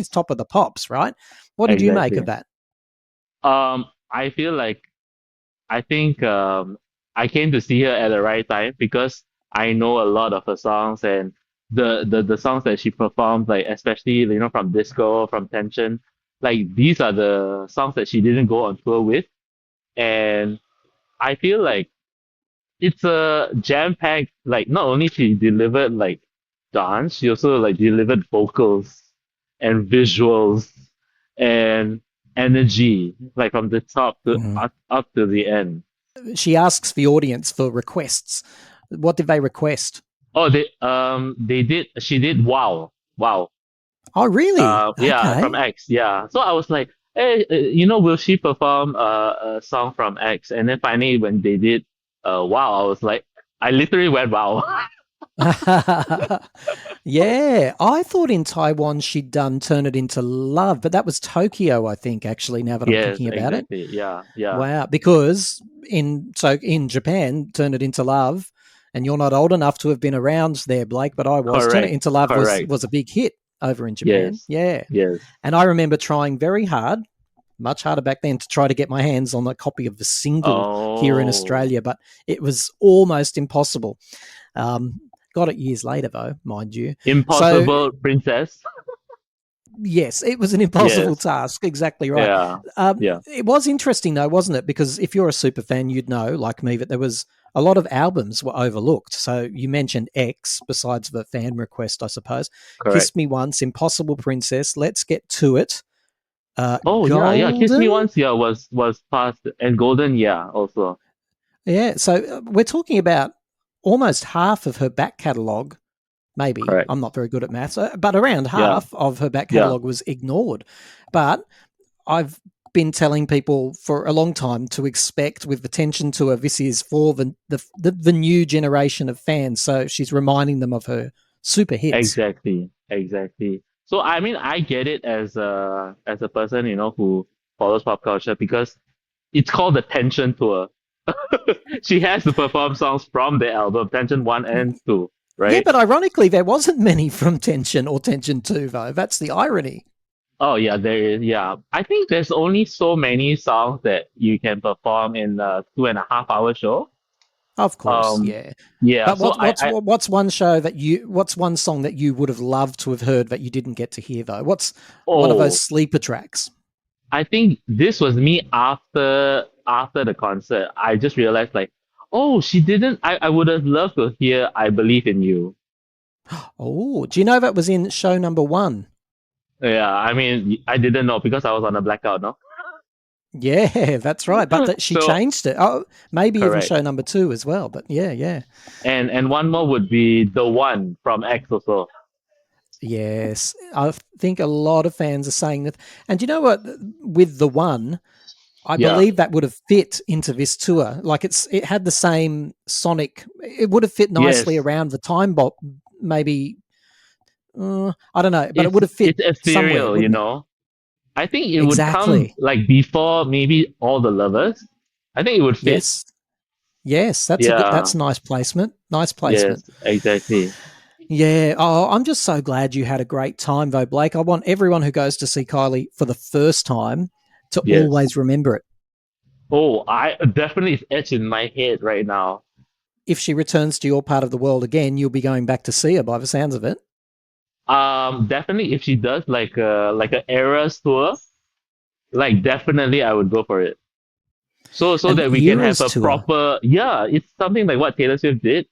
top of the pops, right? What did you make of that? I feel I think I came to see her at the right time because I know a lot of her songs, and the songs that she performed, especially from Disco, from Tension, these are the songs that she didn't go on tour with, and I feel it's a jam-packed, not only she delivered dance, she also delivered vocals and visuals and energy, from the top to up to the end. She asks the audience for requests. What did they request? Oh, they did. She did. Wow, wow. Oh, really? Yeah, from Okay. X. Yeah. So I was like, hey, will she perform a song from X? And then finally, when they did, wow, I was like, I literally went, wow. Yeah, I thought in Taiwan she'd done Turn It Into Love, but that was Tokyo, I think, actually, now that I'm Yes, thinking about it. exactly. Yeah, yeah. Wow, because in Japan, Turn It Into Love, and you're not old enough to have been around there, Blake, but I was. Turn It Correct, Into Love was correct. was a big hit over in Japan. Yes, Yeah. yes. And I remember trying very hard, much harder back then, to try to get my hands on a copy of the single here in Oh, Australia, but it was almost impossible. Um, got it years later, though, mind you. So, Impossible Princess. yes, it was an impossible Yes, task. Exactly right. yeah, yeah. It was interesting, though, wasn't it? Because if you're a super fan, you'd know, like me, that there was a lot of albums were overlooked. So you mentioned X, besides the fan request, I suppose. Correct. Kiss Me Once, Impossible Princess, Let's Get to It, Oh yeah, yeah. Kiss Me Golden. Once, yeah, was past, and Golden, yeah, also. Yeah, so we're talking about almost half of her back catalogue. Maybe Correct. I'm not very good at maths, but around Yeah, half of her back yeah. catalogue was ignored. But I've been telling people for a long time to expect with the tension to her, this is for the new generation of fans. So she's reminding them of her super hits. Exactly, exactly. So I mean, I get it as a person, who follows pop culture because it's called the Tension Tour. She has to perform songs from the album Tension 1 and 2, Yeah, right? but ironically, there wasn't many from Tension or Tension 2, though. That's the irony. Oh yeah, there is. Yeah, I think there's only so many songs that you can perform in a 2.5 hour show. Of course, Um, yeah. yeah. But So what's one show that what's one song that you would have loved to have heard that you didn't get to hear though? What's one of those oh, sleeper tracks? I think this was me after the concert. I just realized like, oh, she didn't. I would have loved to hear "I Believe in You." Oh, do you know that was in show number 1? Yeah, I mean, I didn't know because I was on a blackout. No, Yeah, that's right. But that she so changed it. Oh, maybe even correct. show number 2 as well. But yeah, yeah. And one more would be the one from X also. Yes. I think a lot of fans are saying that. And you know what? With the one, I Yeah. believe that would have fit into this tour. Like it had the same sonic. It would have fit nicely Yes. around the time bomb. Maybe I don't know, but it It's would have fit it's somewhere, ethereal, wouldn't it? I think it would come Exactly. like before maybe All the Lovers. I think it would fit. Yes. Yes, that's a good. Yeah. That's nice placement. Nice placement. Yes, exactly. Yeah. Oh, I'm just so glad you had a great time, though, Blake. I want everyone who goes to see Kylie for the first time to Yes. always remember it. Oh, I definitely it's etched in my head right now. If she returns to your part of the world again, you'll be going back to see her by the sounds of it. Definitely if she does like a Eras tour, like definitely I would go for it. So An that we can have Eras a tour. proper, yeah, it's something like what Taylor Swift did.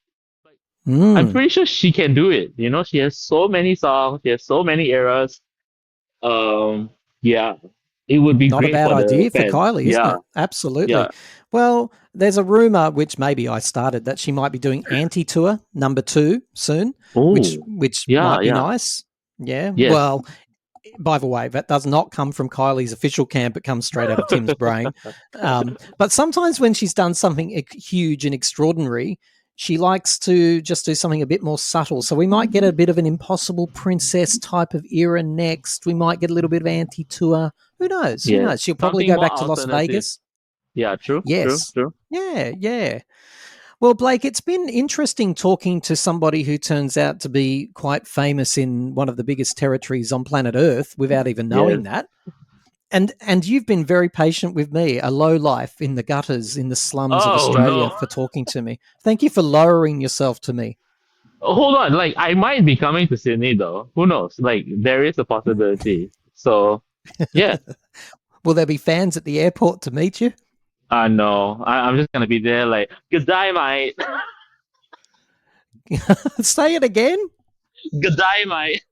I'm Mm, pretty sure she can do it. She has so many songs, she has so many eras. Um, yeah, it would be not a great bad for the idea for fans. Kylie, isn't Yeah, it? Absolutely. yeah. Well, there's a rumor, which maybe I started, that she might be doing anti-tour number 2 soon, which Oh, which yeah, might be yeah. nice. Yeah. Yes, Well, by the way, that does not come from Kylie's official camp. It comes straight out of Tim's brain. But sometimes when she's done something huge and extraordinary, she likes to just do something a bit more subtle. So we might get a bit of an Impossible Princess type of era next. We might get a little bit of anti-tour. Who knows? Who yes. knows? She'll probably Something go more back to Las alternative. Vegas. Yeah, true, true, Yes. true. Yeah, yeah. Well, Blake, it's been interesting talking to somebody who turns out to be quite famous in one of the biggest territories on planet Earth without even Yes. knowing that. And you've been very patient with me, a low life in the gutters, in the slums of Oh Australia, no. for talking to me. Thank you for lowering yourself to me. Hold on, like I might be coming to Sydney though. Who knows? Like there is a possibility. So yeah. Will there be fans at the airport to meet you? No. I'm just gonna be there like good day, mate. Say it again. Good day, mate.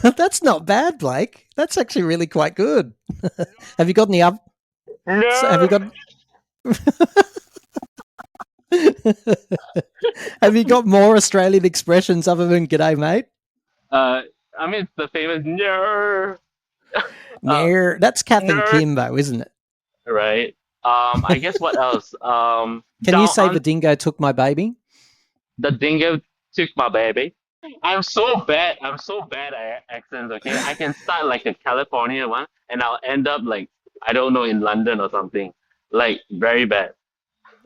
That's not bad, Blake. That's actually really quite good. Have you got any other? Have No. you got? Have you got more Australian expressions other than "G'day, mate"? I mean, it's the famous "ner." That's Kath and Nerd. Kim, though, isn't it? Right. I guess what else? Can Down you say on the dingo took my baby? the dingo took my baby. I'm so bad. I'm so bad at accents. Okay, I can start like a California one, and I'll end up like I don't know in London or something. Like very bad.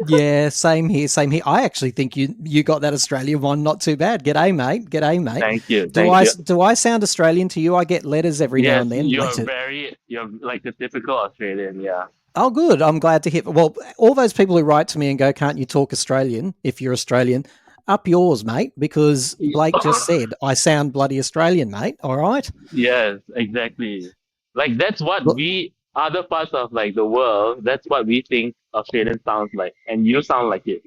Yeah, same here, same here. I actually think you got that Australian one not too bad. G'day, mate. G'day, mate. Thank you. Do I sound Australian to you? I get letters every now Yes, and then. you're like the typical Australian. Yeah. Oh, good. I'm glad to hear. Well, all those people who write to me and go, "Can't you talk Australian if you're Australian?" Up yours, mate, because Blake just said I sound bloody Australian, mate. All right. Yes, exactly. Like that's what Look- we other parts of like the world. That's what we think Australian sounds like, and you sound like it.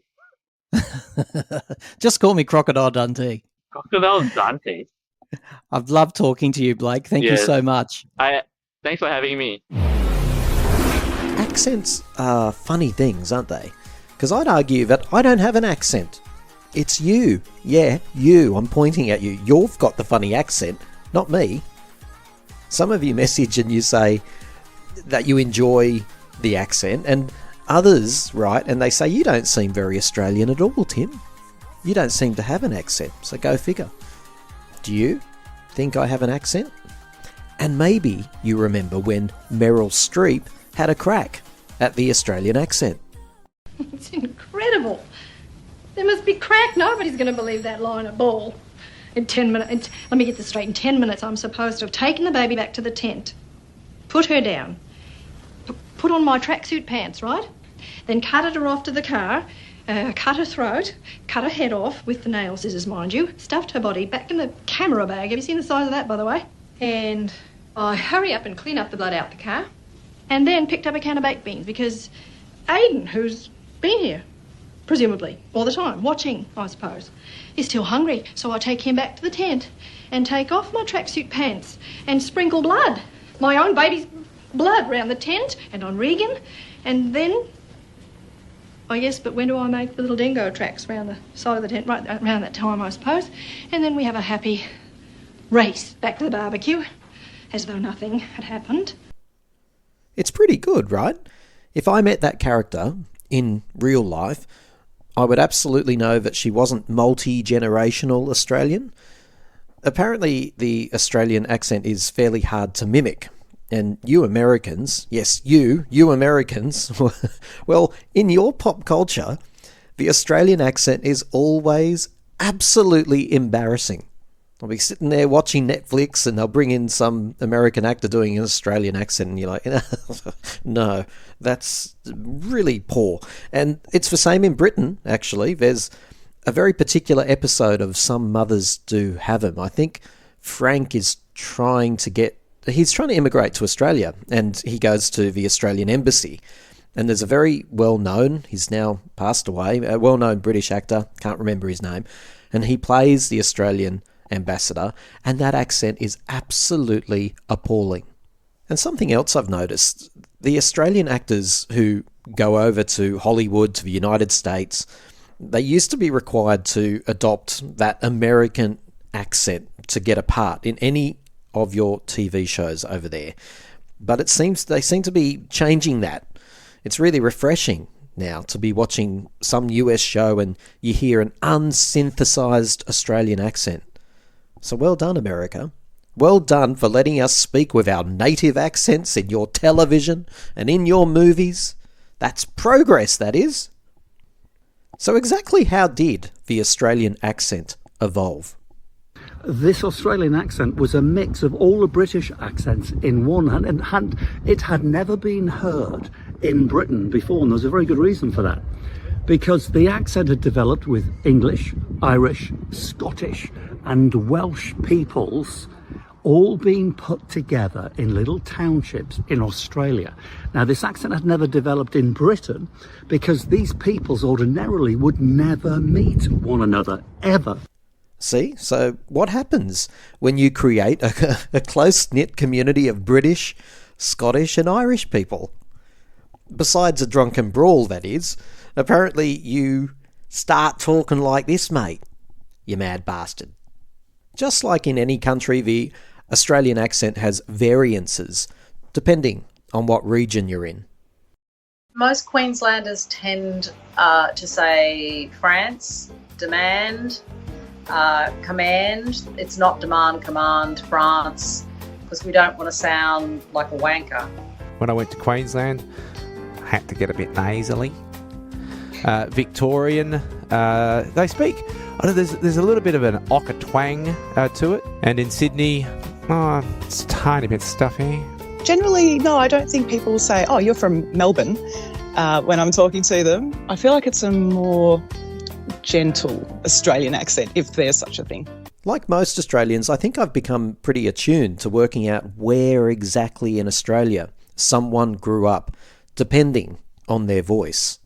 Just call me Crocodile Dundee. Crocodile Dante. I've loved talking to you, Blake. Thank you Yes. so much. Thanks for having me. Accents are funny things, aren't they? Because I'd argue that I don't have an accent. It's you. Yeah, you. I'm pointing at you. You've got the funny accent, not me. Some of you message and you say that you enjoy the accent, and others write and they say you don't seem very Australian at all, Tim. You don't seem to have an accent, so go figure. Do you think I have an accent? And maybe you remember when Meryl Streep had a crack at the Australian accent. It's incredible. There must be crack. Nobody's going to believe that line of bull. In 10 minutes, let me get this straight. In 10 minutes, I'm supposed to have taken the baby back to the tent, put her down, put on my tracksuit pants, right? Then carted her off to the car, cut her throat, cut her head off with the nail scissors, mind you, stuffed her body back in the camera bag. Have you seen the size of that, by the way? And I hurry up and clean up the blood out the car, and then picked up a can of baked beans because Aiden, who's been here, presumably, all the time, watching, I suppose, is still hungry. So I take him back to the tent and take off my tracksuit pants and sprinkle blood, my own baby's blood, round the tent and on Regan. And then, oh yes, but when do I make the little dingo tracks round the side of the tent? Right around that time, I suppose. And then we have a happy race back to the barbecue, as though nothing had happened. It's pretty good, right? If I met that character in real life, I would absolutely know that she wasn't multi-generational Australian. Apparently, the Australian accent is fairly hard to mimic. And you Americans, yes, you Americans, well, in your pop culture, the Australian accent is always absolutely embarrassing. I'll be sitting there watching Netflix and they'll bring in some American actor doing an Australian accent and you're like, no, that's really poor. And it's the same in Britain, actually. There's a very particular episode of Some Mothers Do Have 'Em. I think Frank is trying to immigrate to Australia and he goes to the Australian embassy. And there's a very well-known, he's now passed away, a well-known British actor, can't remember his name, and he plays the Australian ambassador, and that accent is absolutely appalling. And something else I've noticed, the Australian actors who go over to Hollywood, to the United States, they used to be required to adopt that American accent to get a part in any of your TV shows over there. But it seems they seem to be changing that. It's really refreshing now to be watching some US show and you hear an unsynthesized Australian accent. So well done, America. Well done for letting us speak with our native accents in your television and in your movies. That's progress, that is. So exactly how did the Australian accent evolve? This Australian accent was a mix of all the British accents in one, and it had never been heard in Britain before, and there's a very good reason for that. Because the accent had developed with English, Irish, Scottish and Welsh peoples all being put together in little townships in Australia. Now, this accent had never developed in Britain because these peoples ordinarily would never meet one another, ever. See? So what happens when you create a close-knit community of British, Scottish and Irish people? Besides a drunken brawl, that is. Apparently you Start talking like this, mate, you mad bastard. Just like in any country, the Australian accent has variances, depending on what region you're in. Most Queenslanders tend to say France, demand, command. It's not demand, command, France, because we don't want to sound like a wanker. When I went to Queensland, I had to get a bit nasally. Victorian, they speak, there's a little bit of an ochre twang to it. And in Sydney, it's a tiny bit stuffy. Generally, no, I don't think people will say, oh, you're from Melbourne, when I'm talking to them. I feel like it's a more gentle Australian accent, if there's such a thing. Like most Australians, I think I've become pretty attuned to working out where exactly in Australia someone grew up, depending on their voice.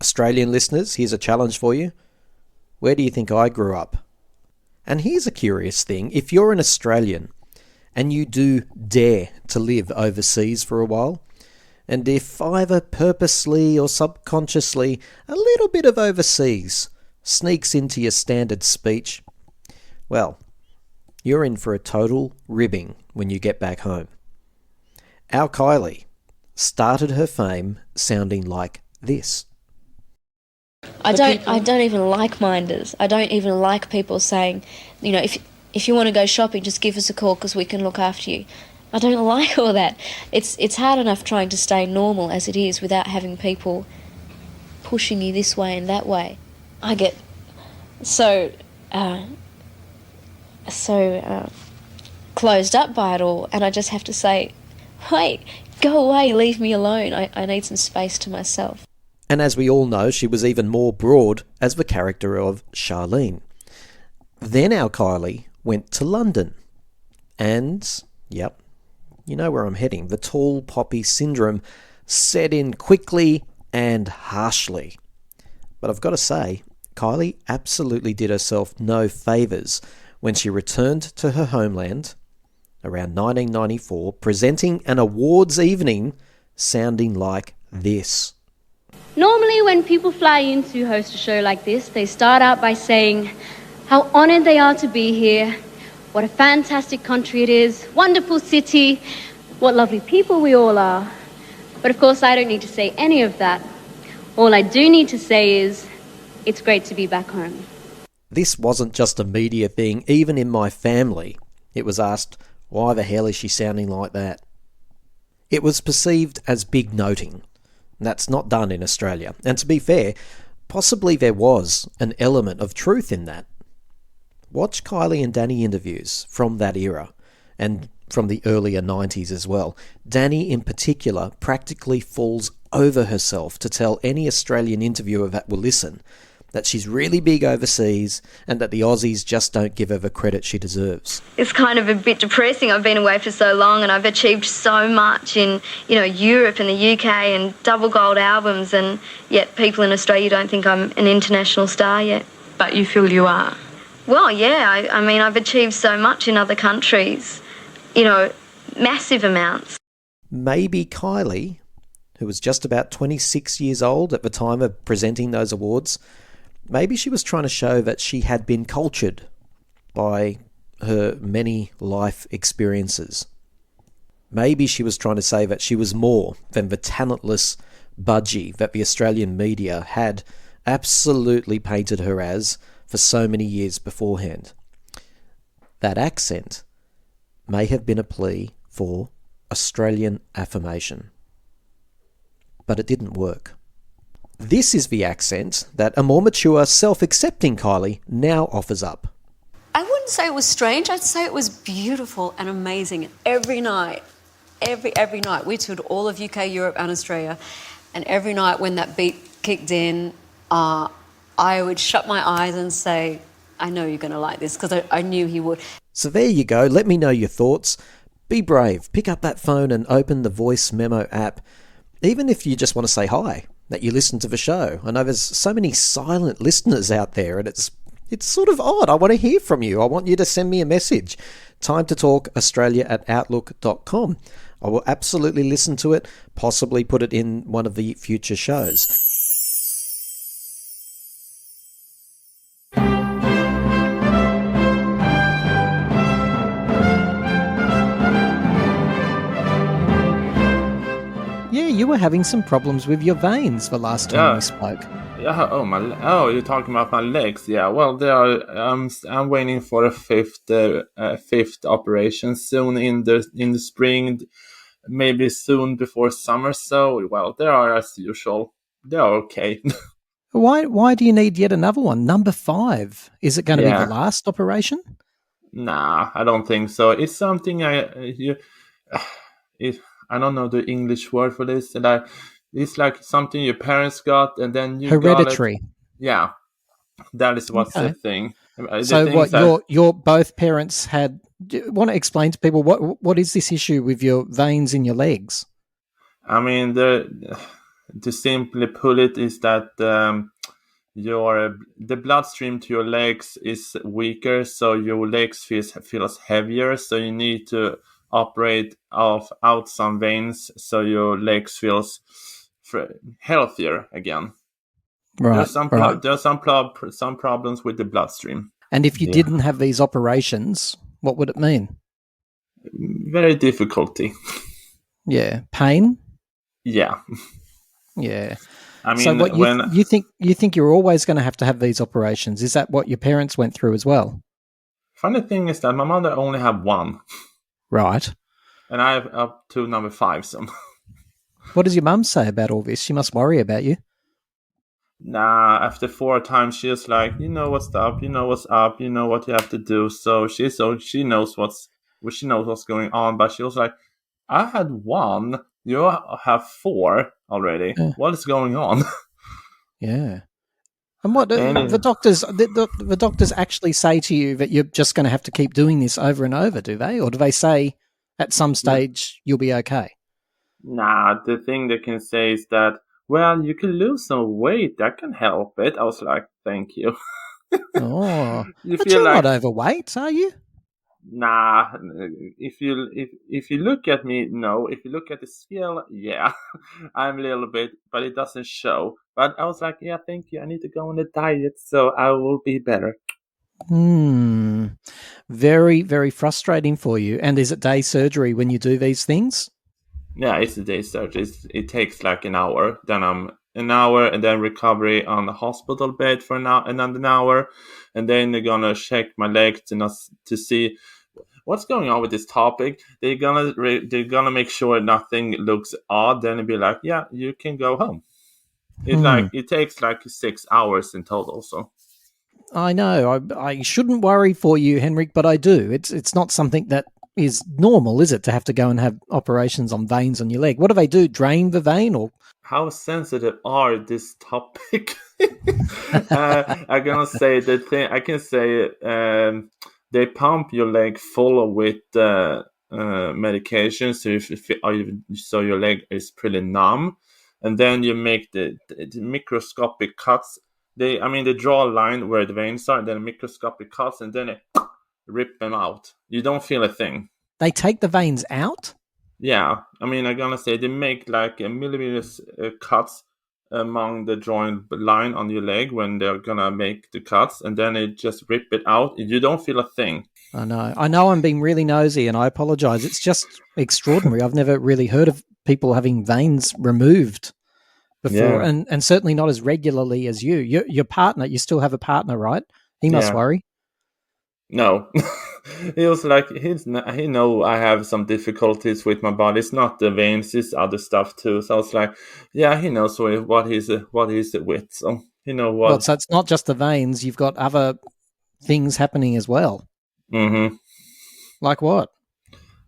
Australian listeners, here's a challenge for you. Where do you think I grew up? And here's a curious thing. If you're an Australian and you do dare to live overseas for a while, and if either purposely or subconsciously a little bit of overseas sneaks into your standard speech, well, you're in for a total ribbing when you get back home. Our Kylie started her fame sounding like this. I don't even like minders. I don't even like people saying, if you want to go shopping, just give us a call because we can look after you. I don't like all that. It's hard enough trying to stay normal as it is without having people pushing you this way and that way. I get so closed up by it all, and I just have to say, wait, go away, leave me alone. I need some space to myself. And as we all know, she was even more broad as the character of Charlene. Then our Kylie went to London. And, yep, you know where I'm heading. The tall poppy syndrome set in quickly and harshly. But I've got to say, Kylie absolutely did herself no favours when she returned to her homeland around 1994, presenting an awards evening sounding like this. Normally when people fly in to host a show like this, they start out by saying how honoured they are to be here, what a fantastic country it is, wonderful city, what lovely people we all are. But of course I don't need to say any of that. All I do need to say is, it's great to be back home. This wasn't just a media thing. Even in my family, it was asked, why the hell is she sounding like that? It was perceived as big noting. That's not done in Australia. And to be fair, possibly there was an element of truth in that. Watch Kylie and Danny interviews from that era, and from the earlier 90s as well. Danny in particular practically falls over herself to tell any Australian interviewer that will listen that she's really big overseas and that the Aussies just don't give her the credit she deserves. It's kind of a bit depressing. I've been away for so long and I've achieved so much in, Europe and the UK and double gold albums, and yet people in Australia don't think I'm an international star yet. But you feel you are? Well, yeah. I mean, I've achieved so much in other countries, massive amounts. Maybe Kylie, who was just about 26 years old at the time of presenting those awards, maybe she was trying to show that she had been cultured by her many life experiences. Maybe she was trying to say that she was more than the talentless budgie that the Australian media had absolutely painted her as for so many years beforehand. That accent may have been a plea for Australian affirmation. But it didn't work. This is the accent that a more mature, self-accepting Kylie now offers up. I wouldn't say it was strange. I'd say it was beautiful and amazing. Every night, every night, we toured all of UK, Europe and Australia. And every night when that beat kicked in, I would shut my eyes and say, I know you're going to like this, because I knew he would. So there you go. Let me know your thoughts. Be brave. Pick up that phone and open the voice memo app. Even if you just want to say hi, that you listen to the show. I know there's so many silent listeners out there, and it's sort of odd. I want to hear from you. I want you to send me a message. Time to talk Australia@outlook.com. I will absolutely listen to it, possibly put it in one of the future shows. were having some problems with your veins the last time we spoke. Yeah. Oh, you're talking about my legs. Yeah. Well, they are. I'm waiting for a fifth operation soon in the spring, maybe soon before summer. So, well, they are as usual. They are okay. Why do you need yet another one? Number 5. Is it going to be the last operation? Nah, I don't think so. It's something I don't know the English word for this. It's like something your parents got, and then you hereditary. got it. Yeah, that is what's the thing. So what? Your both parents had. Do you want to explain to people what is this issue with your veins in your legs? I mean, to simply put it is that the bloodstream to your legs is weaker, so your legs feels heavier. So you need to operate out some veins, so your legs feels healthier again. Right. There's some problems with the bloodstream. And if you didn't have these operations, what would it mean? Very difficulty. Yeah, pain. Yeah. Yeah. I mean, so what you think you're always going to have these operations? Is that what your parents went through as well? Funny thing is that my mother only had one. Right. And I have up to number 5. So. What does your mum say about all this? She must worry about you. Nah, after 4 times, she's like, you know what's up, you know what's up, you know what you have to do. So she knows what's going on. But she was like, I had 1. You have 4 already. Yeah. What is going on? Yeah. And what the doctors actually say to you that you're just going to have to keep doing this over and over, do they? Or do they say at some stage you'll be okay? Nah, the thing they can say is that, well, you can lose some weight. That can help it. I was like, thank you. Oh, but you're not overweight, are you? Nah, if you look at me, no. If you look at the scale, yeah, I'm a little bit, but it doesn't show. But I was like, yeah, thank you. I need to go on a diet, so I will be better. Very, very frustrating for you. And is it day surgery when you do these things? Yeah, it's a day surgery. It takes like an hour. Then I'm an hour, and then recovery on the hospital bed for another hour, and then they're gonna check my legs to see what's going on with this topic. They're gonna make sure nothing looks odd. Then it'll be like, yeah, you can go home. It takes like 6 hours in total. So I know I shouldn't worry for you, Henrick, but I do. It's not something that is normal, is it, to have to go and have operations on veins on your leg? What do they do? Drain the vein or? How sensitive are this topic? I'm gonna say the thing. I can say they pump your leg full with medication, so your leg is pretty numb, and then you make the microscopic cuts. They draw a line where the veins are, and then microscopic cuts, and then they rip them out. You don't feel a thing. They take the veins out? Yeah. I'm gonna say they make like a millimeter cuts among the joint line on your leg when they're gonna make the cuts, and then they just rip it out. You don't feel a thing. I know I'm being really nosy, and I apologize. It's just extraordinary. I've never really heard of people having veins removed before, and certainly not as regularly as you. Your partner, you still have a partner, right? He must worry. No. He was like, he know I have some difficulties with my body. It's not the veins, it's other stuff too. So I was like, yeah, he knows what he's with. So you know what? Well, so it's not just the veins. You've got other things happening as well. Mm-hmm. Like what?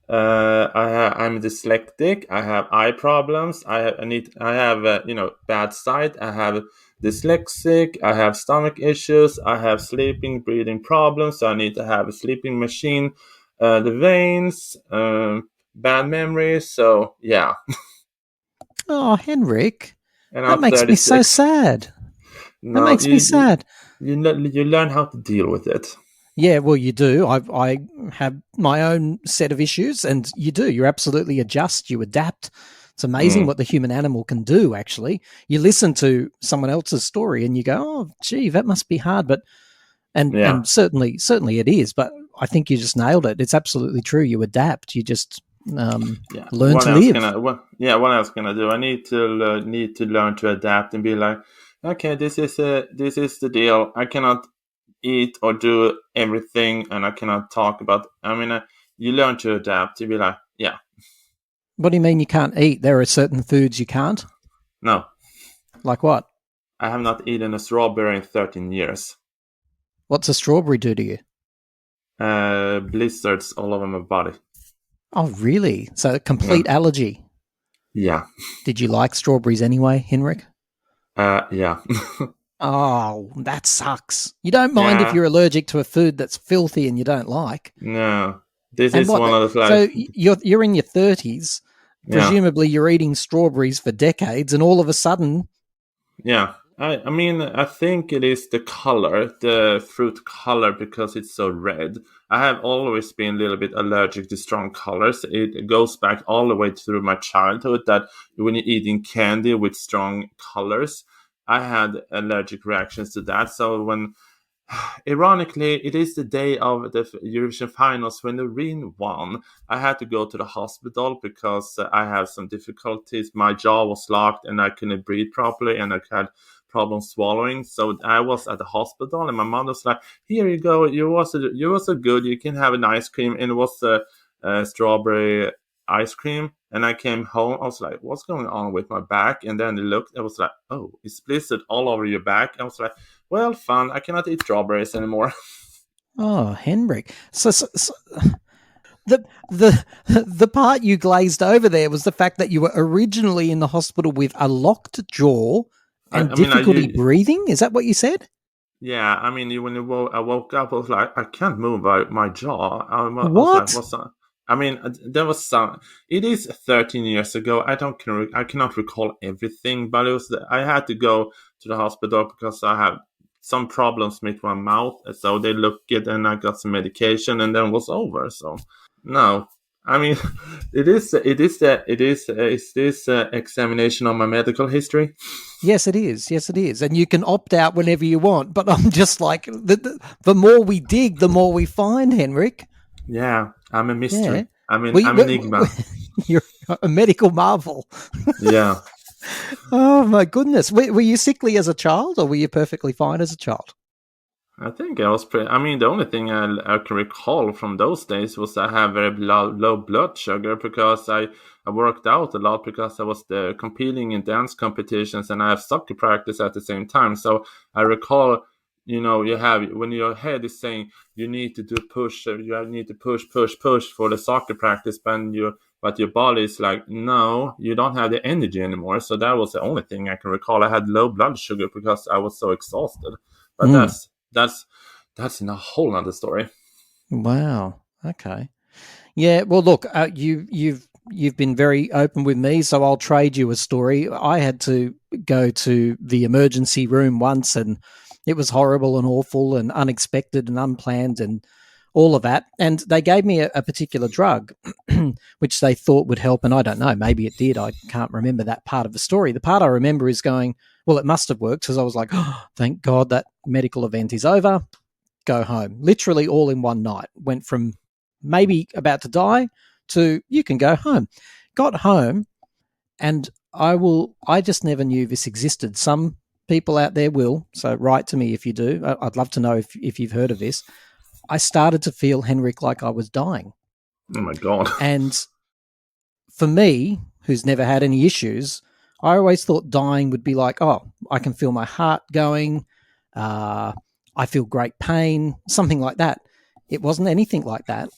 I'm dyslexic. I have eye problems. I have bad sight. I have dyslexic. I have stomach issues. I have breathing problems. So I need to have a sleeping machine. The veins, bad memory. So yeah. Oh, Henrick, that makes me so sad. No, that makes me sad. You learn how to deal with it. Yeah, well, you do. I have my own set of issues, and you do. You absolutely adjust. You adapt. It's amazing what the human animal can do, actually. You listen to someone else's story and you go, oh, gee, that must be hard. And certainly it is. But I think you just nailed it. It's absolutely true. You adapt. You just learn What to else live. what else can I do? I need to learn to adapt and be like, okay, this is the deal. I cannot eat or do everything, and I cannot talk about. I mean, you learn to adapt. To be like, yeah, What do you mean you can't eat? There are certain foods you can't? no, Like what? I have not eaten a strawberry in 13 years. What's a strawberry do to you? Blizzards all over my body. Oh, really? So complete allergy. Yeah. Did you like strawberries anyway, Henrick? Yeah. Oh, that sucks. You don't mind if Yeah. you're allergic to a food that's filthy and you don't like. No, this And is what one of the so you're in your 30s. Yeah. Presumably you're eating strawberries for decades, and all of a sudden, Yeah, I mean, I think it is the color, the fruit color, because it's so red. I have always been a little bit allergic to strong colors. It goes back all the way through my childhood that when you're eating candy with strong colors, I had allergic reactions to that. So when, ironically, it is the day of the Eurovision finals when the Rhin won. I had to go to the hospital because I have some difficulties. My jaw was locked and I couldn't breathe properly, and I had problems swallowing. So I was at the hospital, and my mom was like, "Here you go. You were so good. You can have an ice cream." And it was a strawberry ice cream. And I came home. I was like, "What's going on with my back?" And then they looked. I was like, "Oh, it's blistered all over your back." I was like, "Well, fun. I cannot eat strawberries anymore." oh, Henrik. So the part you glazed over there was the fact that you were originally in the hospital with a locked jaw and difficulty breathing. Is that what you said? Yeah, I mean, when I woke up, I was like, I can't move my jaw. I was What? like, what's that? I mean, there was some. It is 13 years ago. I cannot recall everything, but I had to go to the hospital because I have some problems with my mouth. So they looked it, and I got some medication, and then it was over. So no, I mean, is this examination on my medical history? Yes, it is. Yes, it is. And you can opt out whenever you want. But I'm just like, the more we dig, the more we find, Henrik. Yeah, I'm a mystery. Yeah. I'm an enigma. You're a medical marvel. Yeah. Oh, my goodness. Were you sickly as a child, or were you perfectly fine as a child? I think I was pretty. I mean, the only thing I can recall from those days was I have very low blood sugar because I worked out a lot because I was competing in dance competitions, and I have soccer practice at the same time. So I recall, you have, when your head is saying you need to push for the soccer practice, but your body is like, no, you don't have the energy anymore. So that was the only thing I can recall. I had low blood sugar because I was so exhausted. But that's in a whole nother story. Wow. Okay. Yeah. Well, look, you've been very open with me, so I'll trade you a story. I had to go to the emergency room once, and it was horrible and awful and unexpected and unplanned and all of that. And they gave me a particular drug, which they thought would help. And I don't know, maybe it did. I can't remember that part of the story. The part I remember is going, well, it must have worked, because I was like, oh, thank God that medical event is over. Go home. Literally all in one night. Went from maybe about to die to you can go home. Got home, and I just never knew this existed. Some people out there will, so write to me if you do. I'd love to know if you've heard of this. I started to feel, Henrik, like I was dying. Oh my God. And for me, who's never had any issues, I always thought dying would be like, oh, I can feel my heart going, I feel great pain, something like that. It wasn't anything like that.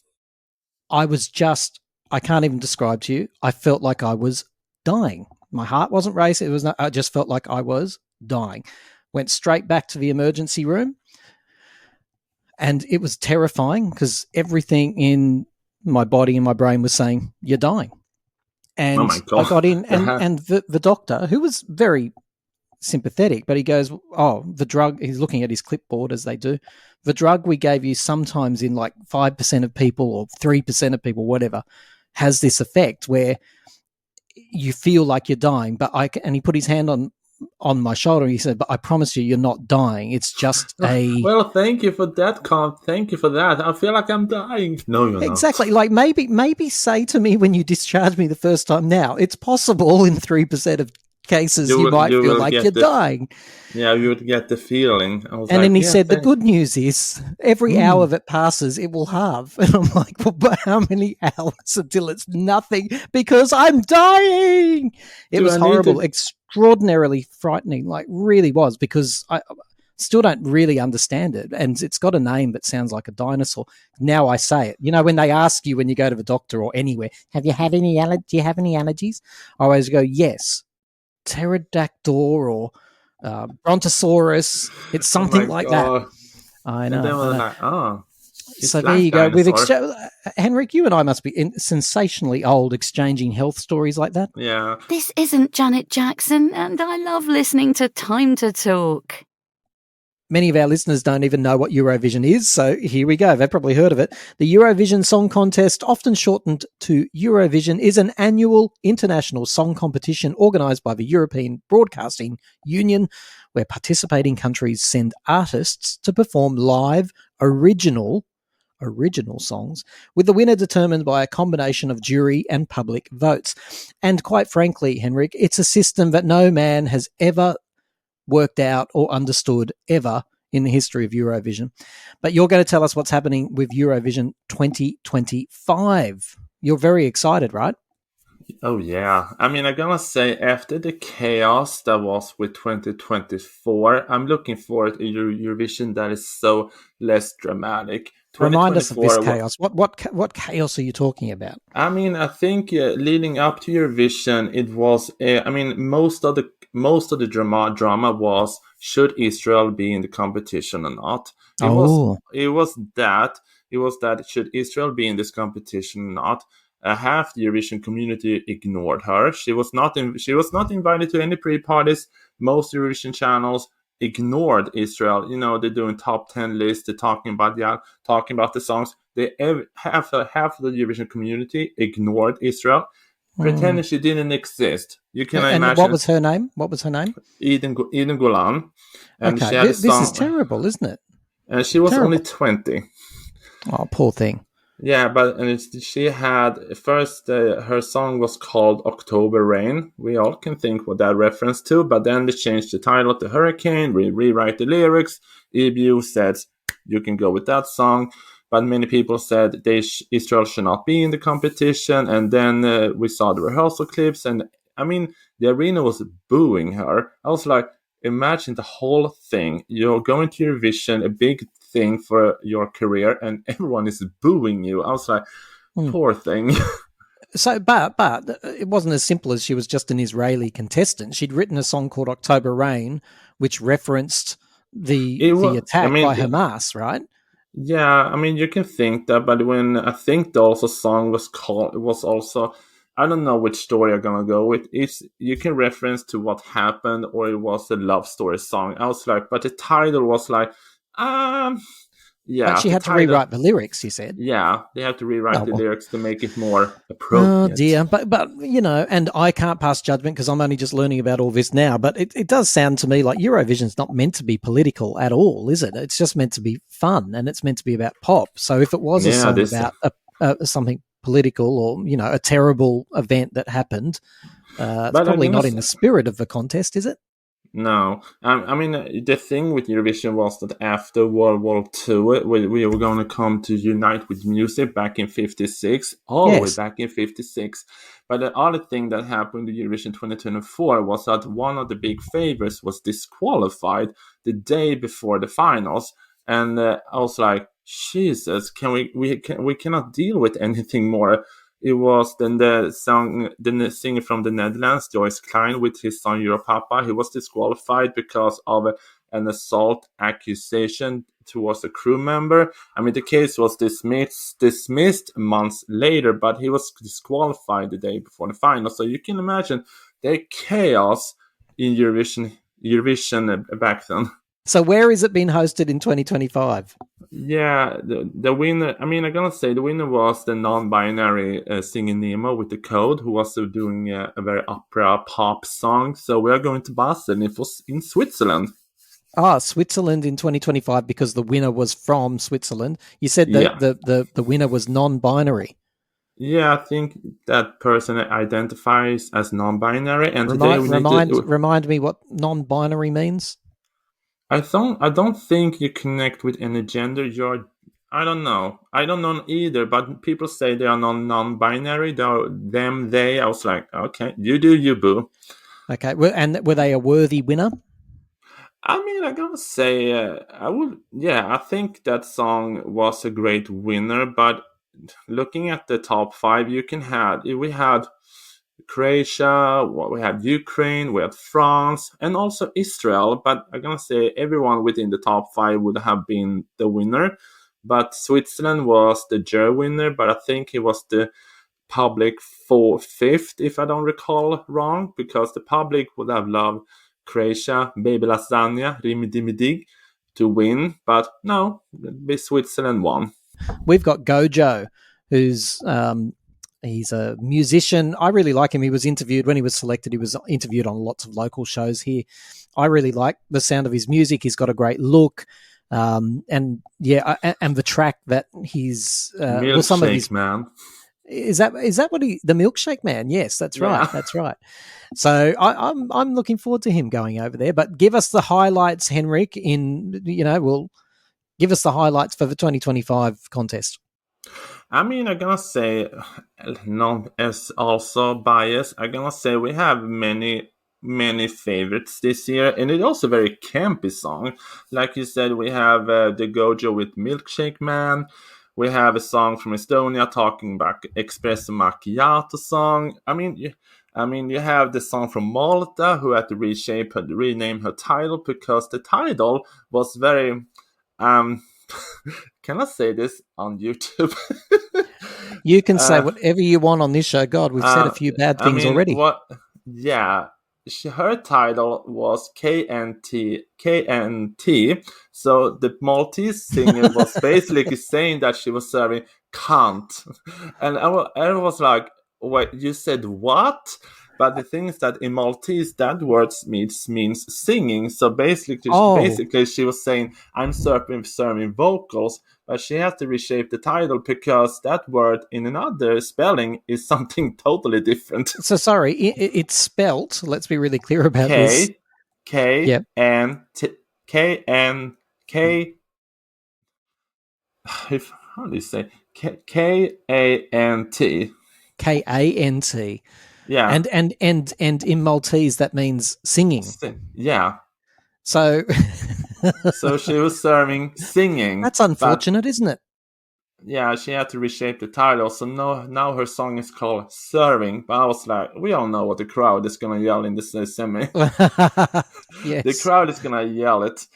I can't even describe to you, I felt like I was dying. My heart wasn't racing. I just felt like I was dying. Went straight back to the emergency room, and it was terrifying because everything in my body and my brain was saying, you're dying. And oh my God. I got in, and the doctor, who was very sympathetic, but he goes, oh, the drug, he's looking at his clipboard as they do, the drug we gave you sometimes in like 5% of people or 3% of people, whatever, has this effect where you feel like you're dying. And he put his hand on on my shoulder. He said, "But I promise you, you're not dying. It's just a." Well, thank you for that, Con. Thank you for that. I feel like I'm dying. No, you're not. Exactly. Like maybe say to me when you discharge me the first time. Now it's possible in 3% of cases you might feel like you're dying. Yeah, you would get the feeling. And then he said, the good news is every hour that passes, it will halve. And I'm like, well, but how many hours until it's nothing? Because I'm dying. It was horrible, extraordinarily frightening, like really was, because I still don't really understand it. And it's got a name that sounds like a dinosaur. Now I say it. You know, when they ask you when you go to the doctor or anywhere, do you have any allergies? I always go, yes. Pterodactyl or Brontosaurus. It's something like that. I know. And then we're like, so there you go. We've Henrick, you and I must be sensationally old exchanging health stories like that. Yeah. This isn't Janet Jackson, and I love listening to Time to Talk. Many of our listeners don't even know what Eurovision is, so here we go. They've probably heard of it. The Eurovision Song Contest, often shortened to Eurovision, is an annual international song competition organised by the European Broadcasting Union, where participating countries send artists to perform live, original songs, with the winner determined by a combination of jury and public votes. And quite frankly, Henrick, it's a system that no man has ever worked out or understood ever in the history of Eurovision. But you're going to tell us what's happening with Eurovision 2025. You're very excited, right? Oh, yeah. I mean, I'm going to say after the chaos that was with 2024, I'm looking forward to Eurovision that is so less dramatic. Remind us of this chaos. What chaos are you talking about? I mean, I think leading up to Eurovision, it was. Most of the drama was, should Israel be in the competition or not? It was that should Israel be in this competition or not? Half the Eurovision community ignored her. She was not invited to any pre-parties. Most Eurovision channels ignored Israel. You know, they're doing top 10 lists. They're talking about the songs. Half of the Eurovision community ignored Israel, pretending she didn't exist. You can imagine. What was her name? Eden Golan. And okay, this is terrible, isn't it? And she was only 20. Oh, poor thing. Yeah, she had first her song was called October Rain. We all can think what that reference to, but then they changed the title to Hurricane, rewrite the lyrics. EBU said you can go with that song, but many people said Israel should not be in the competition. And then we saw the rehearsal clips, and I mean the arena was booing her. I was like, imagine the whole thing. You're going to Eurovision, a big thing for your career, and everyone is booing you. I was like, poor thing. So, but it wasn't as simple as she was just an Israeli contestant. She'd written a song called October Rain, which referenced the attack by Hamas, right? Yeah, I mean, you can think that, but when I think the song was called, it was also, I don't know which story I'm gonna go with. You can reference to what happened, or it was a love story song. I was like, but the title was like, yeah. But she had to rewrite the lyrics, you said. Yeah, they had to rewrite the lyrics to make it more appropriate. Oh dear, but you know, and I can't pass judgment because I'm only just learning about all this now, but it does sound to me like Eurovision's not meant to be political at all, is it? It's just meant to be fun, and it's meant to be about pop. So if it was a song about something political, or, you know, a terrible event that happened, it's probably not in the spirit of the contest, is it? No, I mean, the thing with Eurovision was that after World War II, we were going to come to unite with music back in 56, all the way back in 56. But the other thing that happened in Eurovision 2024 was that one of the big favorites was disqualified the day before the finals. And I was like, Jesus, we cannot deal with anything more. It was then the singer from the Netherlands, Joyce Klein, with his song Europapa. He was disqualified because of an assault accusation towards a crew member. I mean, the case was dismissed months later, but he was disqualified the day before the final. So you can imagine the chaos in Eurovision back then. So where is it being hosted in 2025? Yeah, the winner. I mean, I'm gonna say the winner was the non-binary singing Nemo with the Code, who was doing a very opera pop song. So we are going to Basel, and it was in Switzerland. Switzerland in 2025 because the winner was from Switzerland. You said that the winner was non-binary. Yeah, I think that person identifies as non-binary, and Remind me what non-binary means. I don't think you connect with any gender. I don't know either. But people say they are non-binary. They're them, they. I was like, okay, you do you, boo. Okay, and were they a worthy winner? I mean, I gotta say, I would. Yeah, I think that song was a great winner. But looking at the top 5, we had Croatia, we had Ukraine, we had France, and also Israel. But I'm gonna say everyone within the top 5 would have been the winner. But Switzerland was the jury winner, but I think it was the public 5th, if I don't recall wrong, because the public would have loved Croatia, Baby Lasagna, Rimidimidig to win. But no, Switzerland won. We've got Gojo, who's he's a musician. I really like him. He was interviewed when he was selected. He was interviewed on lots of local shows here. I really like the sound of his music. He's got a great look. And the track that he's some of his man. Is that what the Milkshake Man? Yes, that's right. Yeah. That's right. So I'm looking forward to him going over there. But give us the highlights, Henrick. Give us the highlights for the 2025 contest. I mean, I'm gonna say, not as also biased, I'm gonna say we have many favorites this year, and it's also a very campy song. Like you said, we have the Gojo with Milkshake Man. We have a song from Estonia talking about Espresso Macchiato song. I mean, you have the song from Malta who had to rename her title because the title was very can I say this on YouTube? You can say whatever you want on this show. God, we've said a few bad things already. Her title was KNT. So the Maltese singer was basically saying that she was serving cunt. And I was like, wait, you said what? But the thing is that in Maltese, that word means singing. So basically, she was saying, I'm serving vocals. But she has to reshape the title because that word in another spelling is something totally different. So sorry, it's spelt. Let's be really clear about this. K N K. How do you say KANT? KANT. Yeah. And in Maltese that means singing. Yeah. So she was serving singing. That's unfortunate, isn't it? Yeah, she had to reshape the title. So now her song is called Serving. But I was like, we all know what the crowd is going to yell in this semi. Yes. The crowd is going to yell it.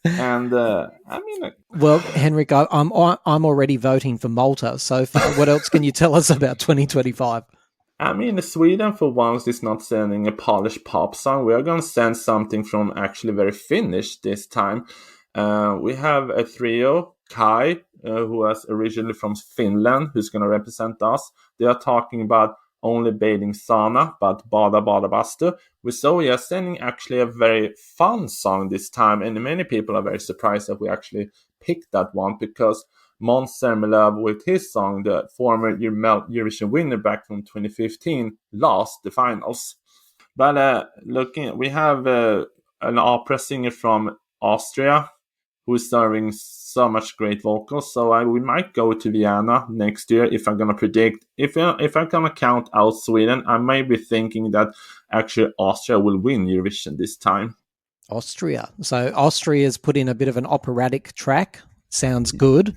And well, Henrick, I'm already voting for Malta so far. What else can you tell us about 2025? I mean, Sweden for once is not sending a Polish pop song. We are going to send something from actually very Finnish this time. We have a trio, Kai, who was originally from Finland, who's going to represent us. They are talking about only bathing sauna, but bada bada bastu. So we are sending actually a very fun song this time, and many people are very surprised that we actually picked that one because Måns Zelmerlöw with his song, the former Eurovision winner back from 2015, lost the finals. But we have an opera singer from Austria who is serving so much great vocals. So we might go to Vienna next year if I'm gonna predict. If I'm gonna count out Sweden, I may be thinking that actually Austria will win Eurovision this time. Austria. So Austria's put in a bit of an operatic track. Sounds good.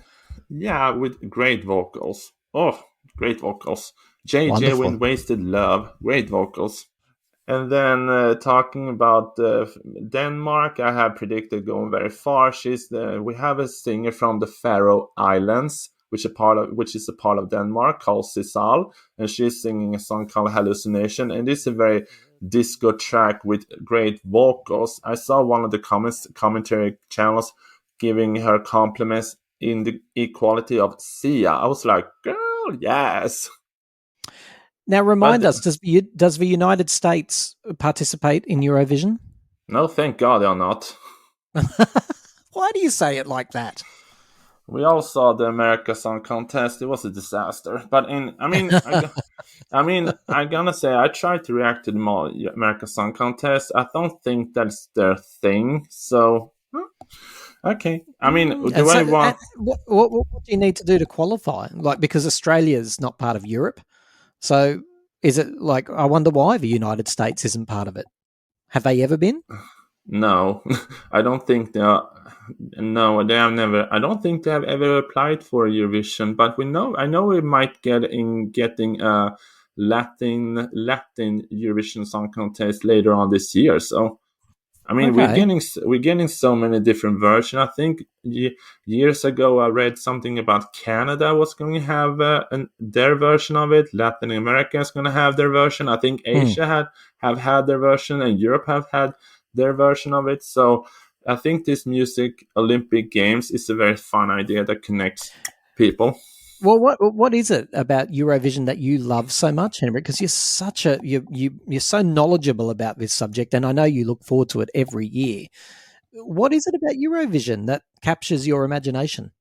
Yeah, with great vocals. Oh, great vocals. JJ with Wasted Love. Great vocals. And then talking about Denmark, I have predicted going very far. We have a singer from the Faroe Islands, which is a part of Denmark, called Sisal, and she's singing a song called Hallucination. And it's a very disco track with great vocals. I saw one of the commentary channels giving her compliments in the equality of Sia. I was like, girl, yes. Now, remind us, does the United States participate in Eurovision? No, thank God they're not. Why do you say it like that? We all saw the America Song Contest. It was a disaster. But I'm gonna say I tried to react to the America Song Contest. I don't think that's their thing. So, okay. I mean, what do you need to do to qualify? Like, because Australia's not part of Europe. So, is it like, I wonder why the United States isn't part of it? Have they ever been? No, I don't think they are. No, they have never. I don't think they have ever applied for Eurovision. But I know we might getting a Latin Eurovision Song Contest later on this year. So, I mean, Okay. we're getting so many different versions. I think years ago I read something about Canada was going to have their version of it. Latin America is going to have their version. I think Asia have had their version, and Europe have had their version of it. So I think this music Olympic Games is a very fun idea that connects people. Well, what is it about Eurovision that you love so much, Henrick? Because you're so knowledgeable about this subject, and I know you look forward to it every year. What is it about Eurovision that captures your imagination?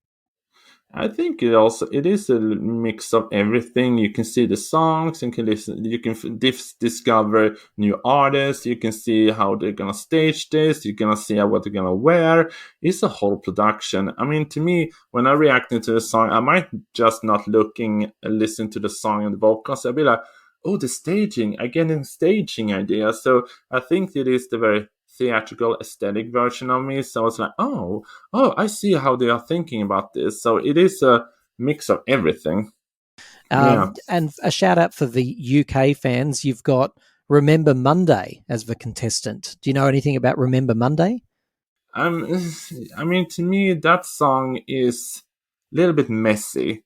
I think it is a mix of everything. You can see the songs, you can listen, you can discover new artists, you can see how they're gonna stage this, you're gonna see what they're gonna wear. It's a whole production. I mean, to me, when I react to the song, I might just not listen to the song and the vocals. I'll be like, oh, the staging, I get a staging idea. So I think it is the very theatrical aesthetic version of me. So it's like, oh, I see how they are thinking about this. So it is a mix of everything. And a shout out for the UK fans. You've got Remember Monday as the contestant. Do you know anything about Remember Monday? I mean, to me, that song is a little bit messy.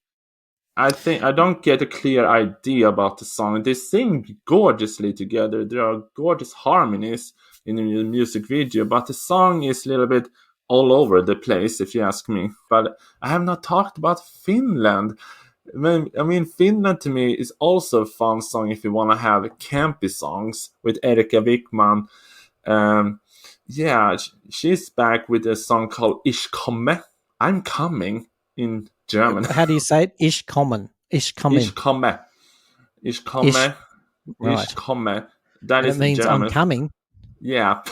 I think I don't get a clear idea about the song. They sing gorgeously together. There are gorgeous harmonies in the music video, but the song is a little bit all over the place, if you ask me. But I have not talked about Finland. I mean, Finland to me is also a fun song if you want to have campy songs with Erika Wickman. She's back with a song called Ich komme. I'm coming in German. How do you say it? Ich komme. Ich komme. Ich komme. Ich komme. Right. Ich komme. That is means German. I'm coming. Yeah.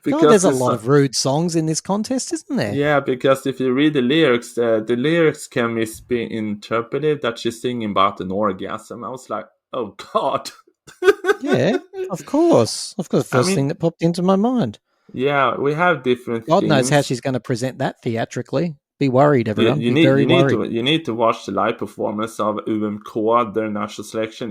Because there's a lot of rude songs in this contest, isn't there? Yeah, because if you read the lyrics can be interpreted that she's singing about an orgasm. I was like, oh God. Yeah, of course. First thing that popped into my mind. Yeah, we have different God themes. knows how she's going to present that theatrically. Be worried, everyone. You need to watch the live performance of UMK, their national selection.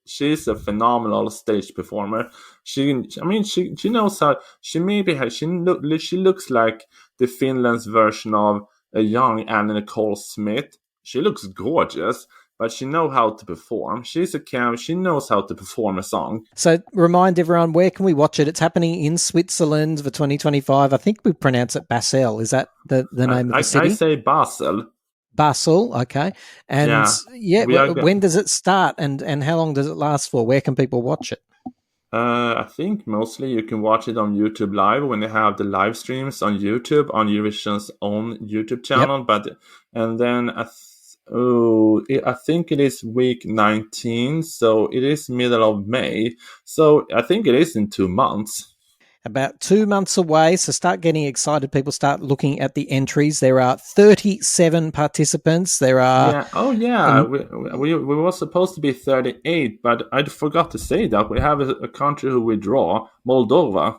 She's a phenomenal stage performer. She knows how. She looks like the Finland's version of a young Anna Nicole Smith. She looks gorgeous, but she knows how to perform. She knows how to perform a song. So remind everyone, where can we watch it? It's happening in Switzerland for 2025. I think we pronounce it Basel. Is that the name of the city? I say Basel. Basel, okay. And when does it start and how long does it last for? Where can people watch it? I think mostly you can watch it on YouTube Live when they have the live streams on YouTube, on Eurovision's own YouTube channel. Yep. And then I think it is week 19, so it is middle of May. So I think it is in 2 months. About 2 months away, so start getting excited. People start looking at the entries. There are 37 participants. There are... We were supposed to be 38, but I forgot to say that. We have a country who withdraw, Moldova.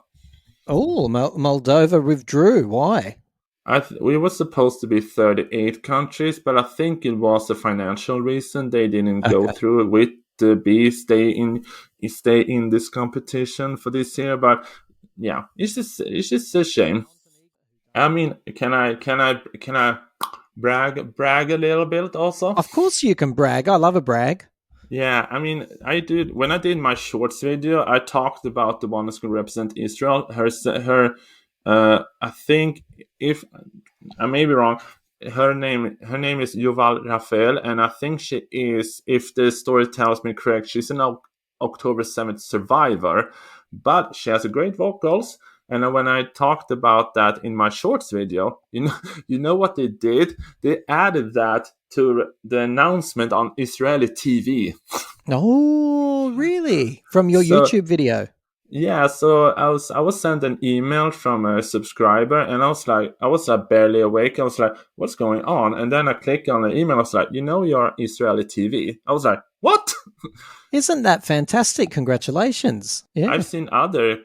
Oh, Moldova withdrew. Why? We were supposed to be 38 countries, but I think it was a financial reason. They didn't go through with the stay in this competition for this year. But yeah, it's just a shame. I mean, can I brag a little bit also? Of course you can brag. I love a brag. Yeah, I mean, when I did my shorts video, I talked about the one that's going to represent Israel. I think, if I may be wrong, her name is Yuval Raphael, and I think she is, if the story tells me correct, she's an October 7th survivor, but she has a great vocals. And when I talked about that in my shorts video, you know what they did? They added that to the announcement on Israeli TV. Oh, really? From your YouTube video? Yeah, so I was sent an email from a subscriber, and I was like barely awake. I was like, what's going on? And then I clicked on the email. I was like, you're Israeli TV. I was like, what? Isn't that fantastic? Congratulations! Yeah, I've seen other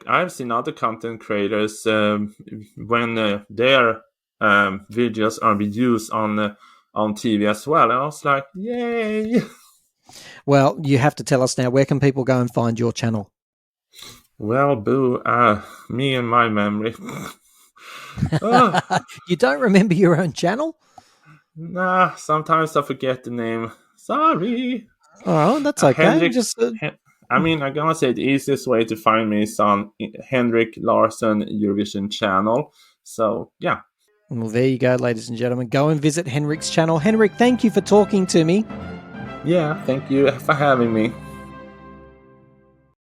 content creators when their videos are being used on TV as well. And I was like, yay! Well, you have to tell us now. Where can people go and find your channel? Well, boo, me and my memory. You don't remember your own channel? Nah, sometimes I forget the name. Sorry. Oh, that's okay. I'm gonna say the easiest way to find me is on Henrick Larson Eurovision channel. So, yeah. Well, there you go, ladies and gentlemen. Go and visit Henrick's channel. Henrick, thank you for talking to me. Yeah, thank you for having me.